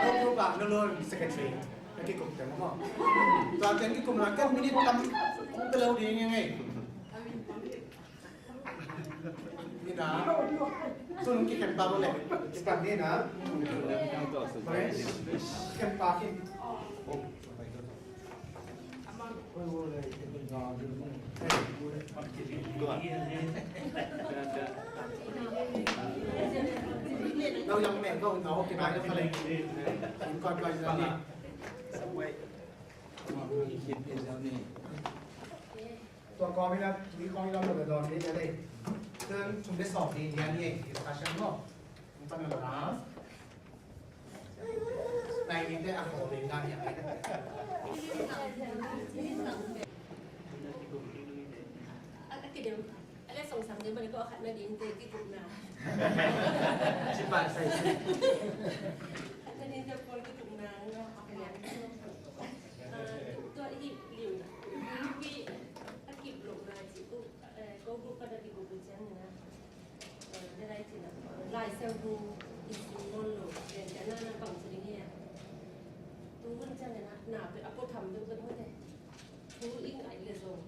น้ำรูปแบบน้ำเลือด secretary นักกิจกรรมแต่มั้งตอนเป็นกิจกรรมนักการมินิทำเป็นเราดียังไงนี่นะส่วนกิจกรรมตามเลยกิจกรรมนี่นะกิจกรรมปากินเรายังแม่ก็เอากินอะไรก็เลยก่อนจะนี่ตัวกองนี่นะมีกองที่เราหมดเลยตอนนี้จะได้เดินชุมได้สอบดีเนี่ยนี่ดิสคัชชั่นก็มันเป็นอะไรในนี้ได้อ่านของเรียนได้อย่างไรอะไรส่งสามเดือนมันก็ขัดนาดีนเตะที่กลุ่มนาชิบะใส่ชินาดีนจะคนที่กลุ่มนาเนาะเนี่ยตัวอีกหลิวนะพี่ถ้ากิบหลงมาจิกุก็บุกกระดิ่งกุญแจนะได้จริงนะลายเซลล์อีกนอนหลงเดี๋ยวจะน่าบังสิเนี่ยตัวมันจะเนี่ยนะหนาเป็นอัปโปทำด้วยกันหมดเลยตัวอิงไอเลยส่ง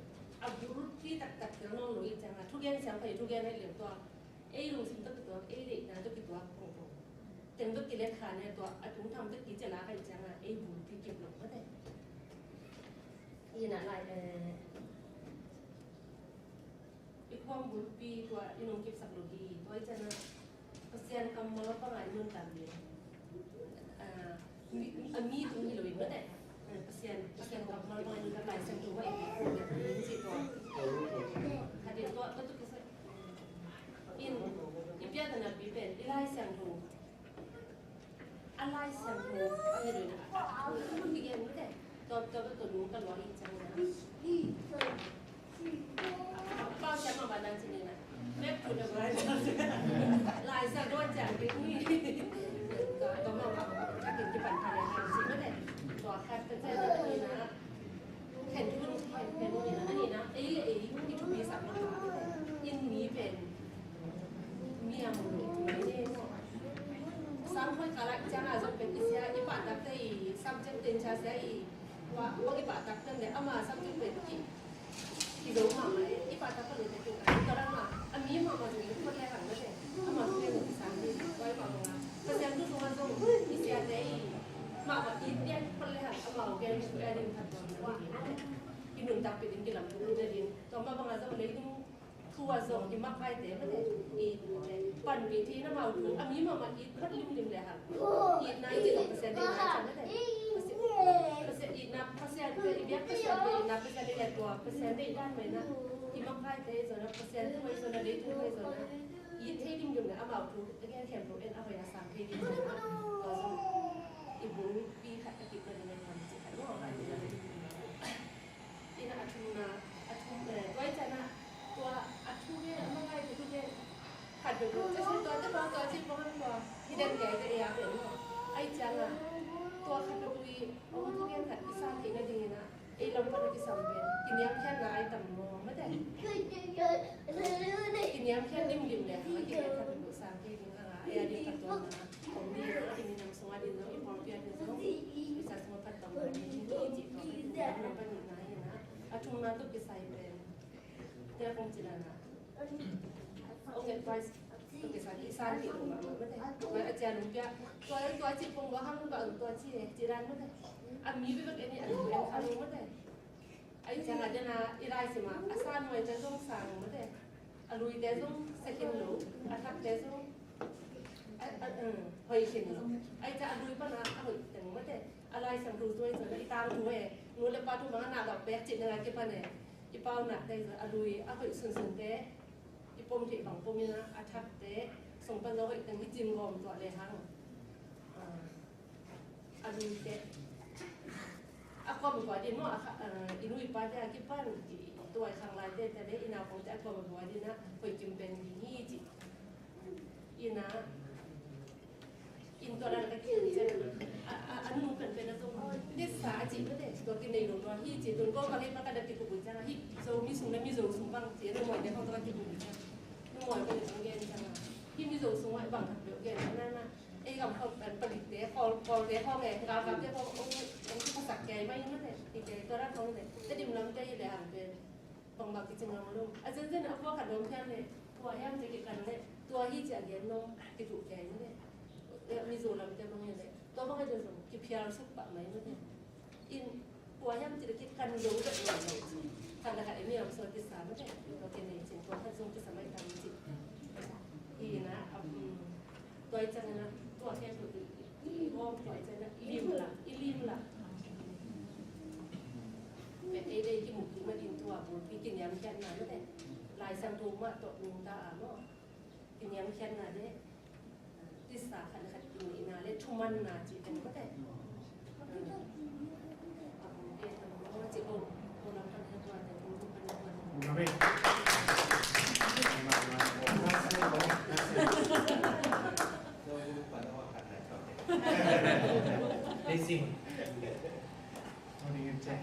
อาบุรุษที่ตัดแล้วน้องหนูอีกจังทุกอย่างฉันไปทุกอย่างได้เหลือตัวรู้สิ่งตัวเด็กนะตัวกี่ตัวโอ้โหเต็มตัวกี่เล็กขาเนี่ยตัวถุงทำตัวกี่จะลาไปจังบุญที่เก็บหลงก็ได้ยีน่ะลายอีกความบุญปีตัวอีน้องเก็บสักโลดีตัวจะนะเสียนกำมะละปะไหลนุ่นตามเลย มีตรงนี้เลยเมื่อแต่persenกับมาลอยกับหลายเซนตัวอีกอย่างที่ตัวถ้าเดี๋ยวตัวก็ต้องอินเปียตันนับเป็นไล่เซนตัวอะไรเซนตัวอะไรเลยนะมันกี่อย่างเมื่อแต่ตัวนู้นกันร้อยจังนะเป้าแชมป์มาบ้านนั้นจริงๆนะแม่พูดอะไรลายเซนตัวจังเป็นนี่ก็มาถ้ากินที่ปั่นทะเลทำสิเมื่อแต่ตัวแคปเป็นเส้นนี้นะเห็นทุนเห็นนี่นะอันนี้นะไอ้ที่ทุกปี3 ราคาอินนี้เป็นเมียมึงไม่ได้เนาะซ้ำคนกาลจังอาจจะเป็นเสียอีป่าตักได้ซ้ำจะเป็นชาเสียอีว่าอีป่าตักตั้งแต่เอามาซ้ำจะเป็นที่รู้มาไหมอีป่าตักก็เลยจะเป็นอะไรก็ได้มาอันนี้มาตรงนี้คนแรกหลังไม่ใช่เอามาเป็น3 ปีไว้มาลงมาเพราะฉะนั้นทุกคนต้องมีเสียได้มาแบบอีเนี่ยคนแรกเอามาแกนแกนทัดตัวว่าอีหนุ่มตักเป็นกินหลังทุกเดือนต่อมาบางอาจจะเลยต้องทัวร์ส่งที่มักไปแต่ไม่ได้อีปั่นวิธีน้ำมันถูกอันนี้มาอีพัดริมเลยค่ะอีน่าจะต้อง%ได้นะฉันไม่ได้%อีน่า%ได้อีเบี้ย%ได้น่า%ได้ตัว%ได้ด้านไหนนะที่มักไปแต่ส่วนนั้น%ที่ไม่ส่วนนั้นได้ที่ไม่ส่วนนั้นอีเทดิ้งอยู่เนี่ยเอามาถูกแค่แคมป์โปรเอ็นเอาไปยา3 เทดิ้งเลยนะก็อีบุ้งปีขัดตะกี้เลยในทำจิตว่าอะไรเนี่ยอีน่าทุ่มเลยไว้ใจนะตัวอัดทุเรียนไม่ได้ทุเรียนขัดไปดูจะใช้ตัวที่ประมาณตัวที่เด่นใหญ่จะเอียเป็นไอ้จังอ่ะตัวขัดไปดูเอาทุเรียนขัดอีสานที่นั่นดีนะไอ้ลำพันธ์ที่สำเป็นกินยำแค่ไหนต่ำมองไม่ได้กินยำแค่นิ่มๆเลยค่ะกินยำขัดไปดูสามที่นี่นะคะไอ้อันนี้ขัดตัวนะผมดีนะที่มีน้ำสวัสดีนะอีพอเพียรเนี่ยต้องวิชาสมุทรขัดต่อมาที่จิตต่อไปดูน้ำเป็นยังไงนะอาชุมนั้นต้องไปใส่เป็นเดี๋ยวคงจะนะโอเคไปต้องไปใส่ที่สานที่ตรงนั้นไม่ได้ว่าอาจารย์ลุงเปียตัวจิตปงว่าห้ามกับตัวจีรันไม่ได้อันนี้เป็นแบบนี้อันนี้เป็นคารุไม่ได้ไอ้จังอาจารย์อีไรสิมาอาสานไว้จะต้องสั่งไม่ได้อลุยเดี๋ยวต้องเซ็กินลูอาทักเดี๋ยวต้องหอยเข็นลูไอ้จะอลุยปนะหอยแต่ไม่ได้อะไรสั่งดูตัวส่วนอีตาดูเองนู้นเลยป้าทุกมันหนาดอกแป๊กจิตอะไรกี่ปะเนี่ยอีเป้าหนักได้จะอลุยหอยส่วนเต้อีปมที่บังปมนี่นะอาทักเต้ส่งไปเราหอยแต่ที่จิมกอมตัวเลยทั้งอลุยเต้ก็บอกว่าดีมากอินุยป้าจะคิดว่าตัวข้างล่างแต่ได้อินาของจะก็บอกว่าดีนะไปจิมเป็นยี่จิอินาอินตัวนั้นก็คือจะอันนู้นเป็นนะตรงนี้สาจิไม่ได้ตัวกินในหลวงว่ายี่จิตัวก็อะไรมากันได้ติดกุญแจนะที่โซมีสูงและมีโซสูงบ้างเสียในหมวยในห้องตัวติดกุญแจในหมวยเป็นตรงเกณฑ์จังที่มีโซสูงไว้บางทับเดียวเกณฑ์นั่นนะไอ้กับเขาเป็นผลิตเดี๋ยวพอเดี๋ยวห้องไงเราแบบเดี๋ยวพอภาษาแก่ไม่ยังไม่ได้แก่ตัวแรกเขาเลยจะดิ่มน้ำใจเลยหันเป็นบางที่จะงงลูกอาจารย์เอาพวกขัดลมแค่เลยตัวแห้งจะกินกันเลยตัวที่จะเลี้ยงนมติดถูกแก่ไม่ได้มีโซลาร์จะบางอย่างเลยตัวบางอย่างจะส่งกิพีอาร์สุกปะไหมไม่ได้อินตัวแห้งจะกินกันรู้แบบไหนทำอะไรไม่ยอมโซติสารไม่ได้เราเป็นในสิ่งตัวท่านทรงจะสมัยทำจิตอีนะตัวจังนะตัวแค่ตัวอีห้องตัวจังนะลิมละเป็นไอ้ได้ที่หมุกมาดินตัวผมพี่กินยำแค่นั้นแต่ลายสังทูมาตกลุงตาเนาะกินยำแค่นั้นเนี่ยที่สาขันกินอีนาเลยทุ่มันนาจีเป็นก็แต่เรียนทำว่าจีโอโบราณพันธุ์ตัวแต่ผมพันธุ์ได้สิเอาดีกันแจ้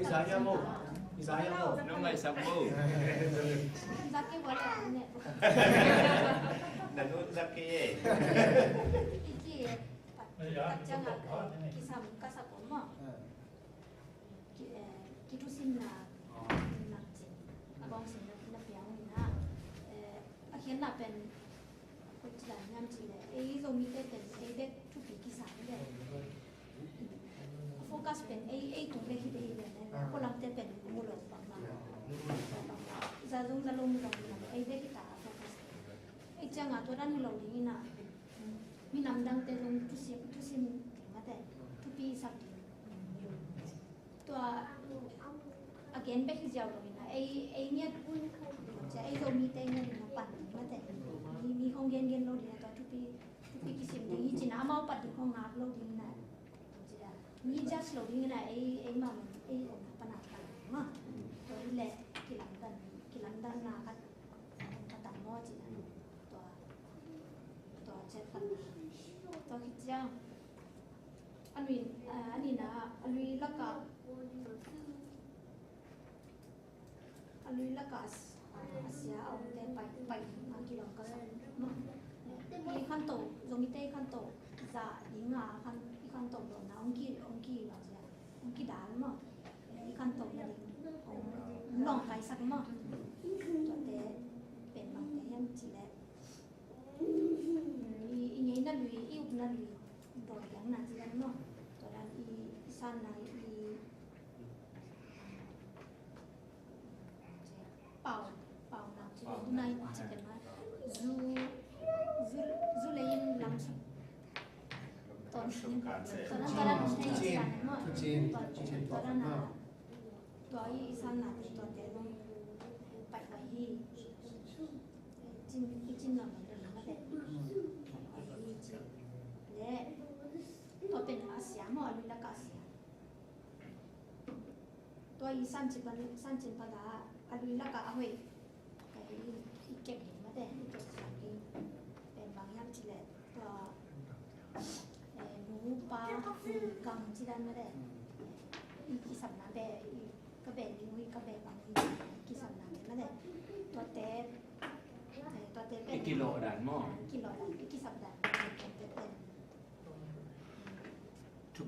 Isaya mo. Nung may sambo. Zaki wala ne. Nanun zaki eh. Iki jangan kisam kasap mo. Kitu Sinna nakji. Abang Sinna pinapiang na. กัสเป็นไอ้ตรงเล็กที่ได้เลยนะคนลังเตเป็นมูลบางมาจะลงตรงไอ้เล็กที่ตาโฟกัสไอ้จังอ่ะตัวนั้นเราดีนะมีน้ำดังแต่ลงทุสิมมาแต่ทุกปีสักตัวagain ไปที่เจ้าตรงนี้นะไอ้เนี่ยจะไอ้โซมีแต่เนี่ยนะปั่นมาแต่มีห้องเย็นเราดีนะตัวทุกปีกิสิมดีจีน่ามาปั่นที่ห้องน้ำเราดีนะมีจัสเราดีนะไอ้มันไอ้ปนัดกันมั้งตัวนี้แหละกิลังดันนาคัดตัดหม้อจีน่ะตัวเช็ดกันตัวคิดจังอันนี้นะอันนี้ละก็อาเซียเอาแต่ไปมากี่หลังก็ได้เนาะอีขั้นโตโซมิเต้ขั้นโตจะยิงขั้นโตโดนนะองกี้เราจะองกี้ด่ามั้งอีขั้นโตนั่นเองลองไปสักมั้งตัวเต้เป็นบางแต่ยังจีแลอีนี้นั่นลุยอีอุบนั่นลุยโดนยังนั่นจีแลเนาะตัวนั้นอีสันนะเป่าน้ำจีนดูนายจีกันมาซูเลยยินลำสุดตอนนั้นให้จีนเนาะตอนนั้นตัวอีสันน่ะตัวเตลงไปไว้ที่จีนหลังเดินมาแต่ไปที่จีนและตัวเป็นอาเซียมั้งลุยละกาเซียตัวอีสันจีนปะดาอลุยละกาเอาไว้เก็บเห็นมาแต่เก็บของเองเป็นบางอย่างจีแหละตัวหมูปลากังจีดันมาแต่อีสัมนาแบบกระเบนมุ้ยกระเบนบางอีสัมนามาแต่ตัวเต้เป็นกิโลด่านหม้อกิสัมดานเ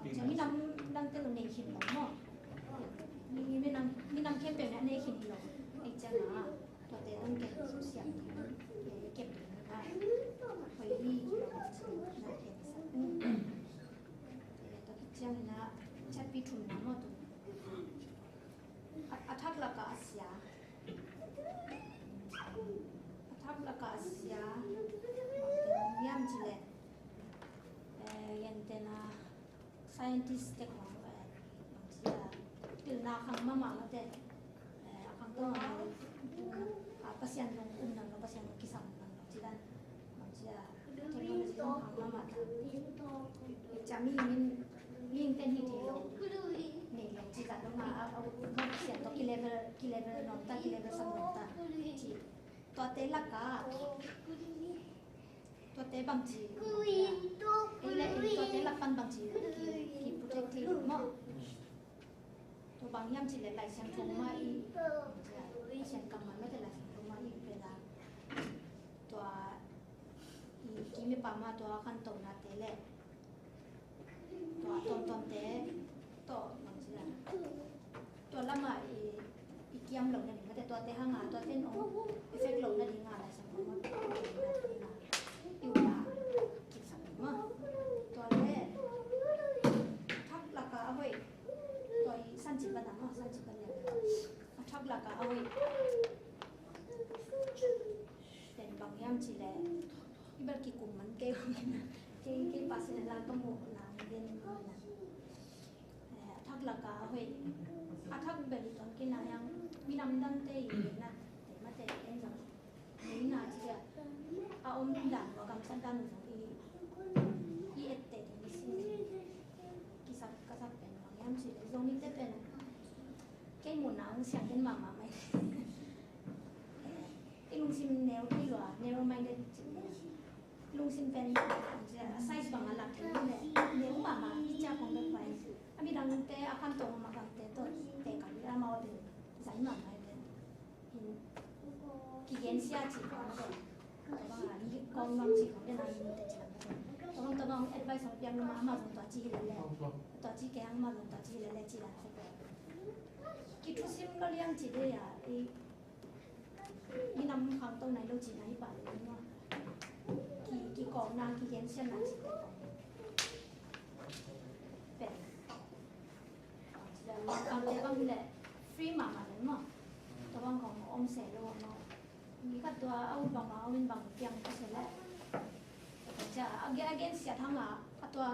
ป็นจะมีน้ำดังเตลในขินหรอเนาะมีน้ำเข้มเป็นในขินหรอไอ้เจ้าหน้าตัวเต้ต้องเก็บเสียงเก็บได้ไปที่เราจะน่าเก็บสักตัวคิดเจ้านะชัดพิทุนน้ำมาตัวอัฐกละกาเสียย่ำจีเลยันเตนะscientist เด็กของบางทีตื่นนาขังมาแล้วแต่ขังตัวpasien yang undang atau pasien yang kisah undang jidan manusia teknologi yang hamba mata kami ingin teknik itu nih yang jidan dong aku pasien to ki level nota ki level samota ji to te laka to te bang ji ile to te lapan bang ji ki protective mo to bang yam ji le lai siang thong ma i siang kam ma me te laiตัวกิมิปามาตัวขั้นตอนนาเตเลตัวตอนเตตัวมันสิละตัวละมาอีกยามหลงนั่นเองแต่ตัวเตห้างาตัวเต้นโอเอฟเฟกต์หลงนั่นเองอะไรสักอย่างว่าอยู่ละกินสักอย่างว่าตัวเล่ทักลักกะเอาไว้ตัวสั้นจิบบันนะสั้นจิบบันเนี่ยทักลักกะเอาไว้เป็นบางอย่างจีแลที่แบบกี่กลุ่มมันเกี่ยวภาษาเราต้องบอกนามเด่นนะทักหลักการเฮ้ยทักแบบตอนกินอะไรยังมีน้ำดังเตยนะแต่มาแต่เองจังนี่น่าจีอะเอาอมดันว่ากำสันดันของอีเอตเตที่มีสิ่งกิสับกษับเป็นบางอย่างจีโซมิเตเป็นแก่หมุนน้ำเสียงเป็นหมาไหมลุงซิมแนวที่ว่าแนวไม่ได้ลุงซิมเป็นไซส์บางอันหลักที่นี่แนวมาที่จะคงได้ไปอันนี้ดังเตะอาการตรงมาดังเตะตัวเตะกันแล้วมาว่าเป็นสายหนักอะไรเป็นกี่เย็นเสียจีบางคนบางอันนี้กองบางจีของเดนายมันแต่จีตัวแอดไวส์ของยังมามาลงตัวจีเลยตัวจีแกงมาลงตัวจีเลยจีละสักแบบกี่ทุกซิมก็เลี้ยงจีได้อ่ะมีน้ำขังตรงไหนเราจีไหนป่ะเลยว่ากี่กองนางกี่เย็นเช่นนั้นเป็น เอาแต่บางทีแหละฟรีมาเลยมั้งตัวบางของอมเสร็จแล้วเนาะมีก็ตัวเอาบางเอาเป็นบางเพียงก็เสร็จแล้วจะagain เสียทั้งละตัว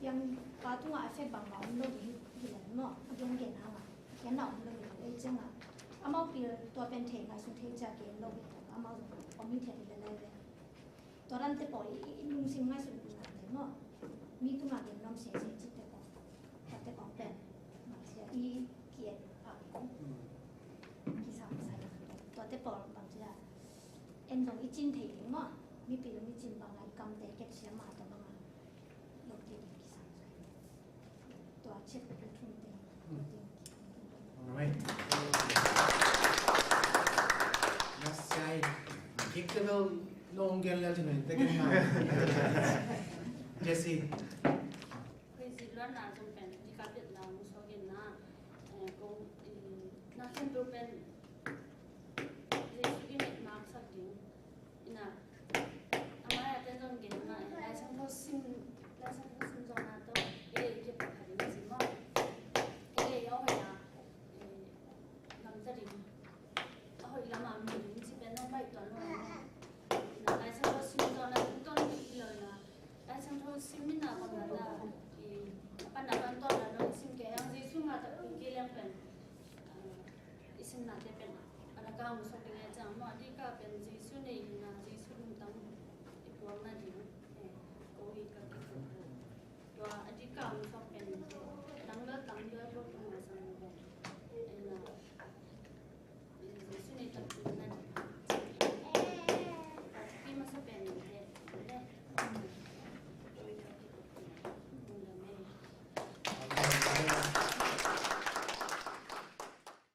ยังปาตัวเอฟเฟกต์บางเอาโลกที่เลยเนาะ again เก่งทั้งละเก่งหน่อยเลยไอ้จังอ่ะอามาปีตัวเป็นเทงไงสุดที่จะเก่งโลกอามาเอามีเทงเลยเลยตัวนั้นจะปล่อยลุงซิงไม่สุดเลยเนาะมีตัวมาเก่งน้ำเสียจิตแต่ของเป็นมาเสียอีเกียรติอ่ะที่สามใส่ตัวแต่ปล่อยบางทีอะเอ็นตรงอีจินเทงเนาะมีปีแล้วมีจินบางไงกำแต่เก็บเสียมาตัวบางโลกที่ดีที่สามใส่ตัวเช็ดเป็นทุ่มเต็มไม่นักใช้คิดก็ต้องลงกันแล้วใช่ไหมแต่กันมาเจสซี่เคยสิล้วนนานจนเป็นที่การเปลี่ยนเรามุสลิมนะกงนักเรียนเป็นเรียนที่เน็ตมาร์กสักทีน่ะอามาเป็นจนเก่งนะได้ช่างเขาซิมจอนาโต้เอ๊ะเก็บไปหาดีสิมั้งเอ๊ะย่อไปนะลำจะดีเอาอีกละมาหนึ่งที่เป็นน้องใบตัวน้อยได้ช่างเขาซิมจอนาต้นอีเลยนะได้ช่างเขาซิมมินาคนนั้นนะปัญหาต้นต้นนะน้องซิมแกยังจีซุ่มมาแต่เป็นกี่เลี้ยงเป็นอิสนาจะเป็นอะไรก็มุสลิมจังมั่วที่ก็เป็นจีซุ่ในนะจีซุ่มตั้งอีกวันนั้นดีโอ้ยก็คิดว่าตัวอดีตก็มุสลิม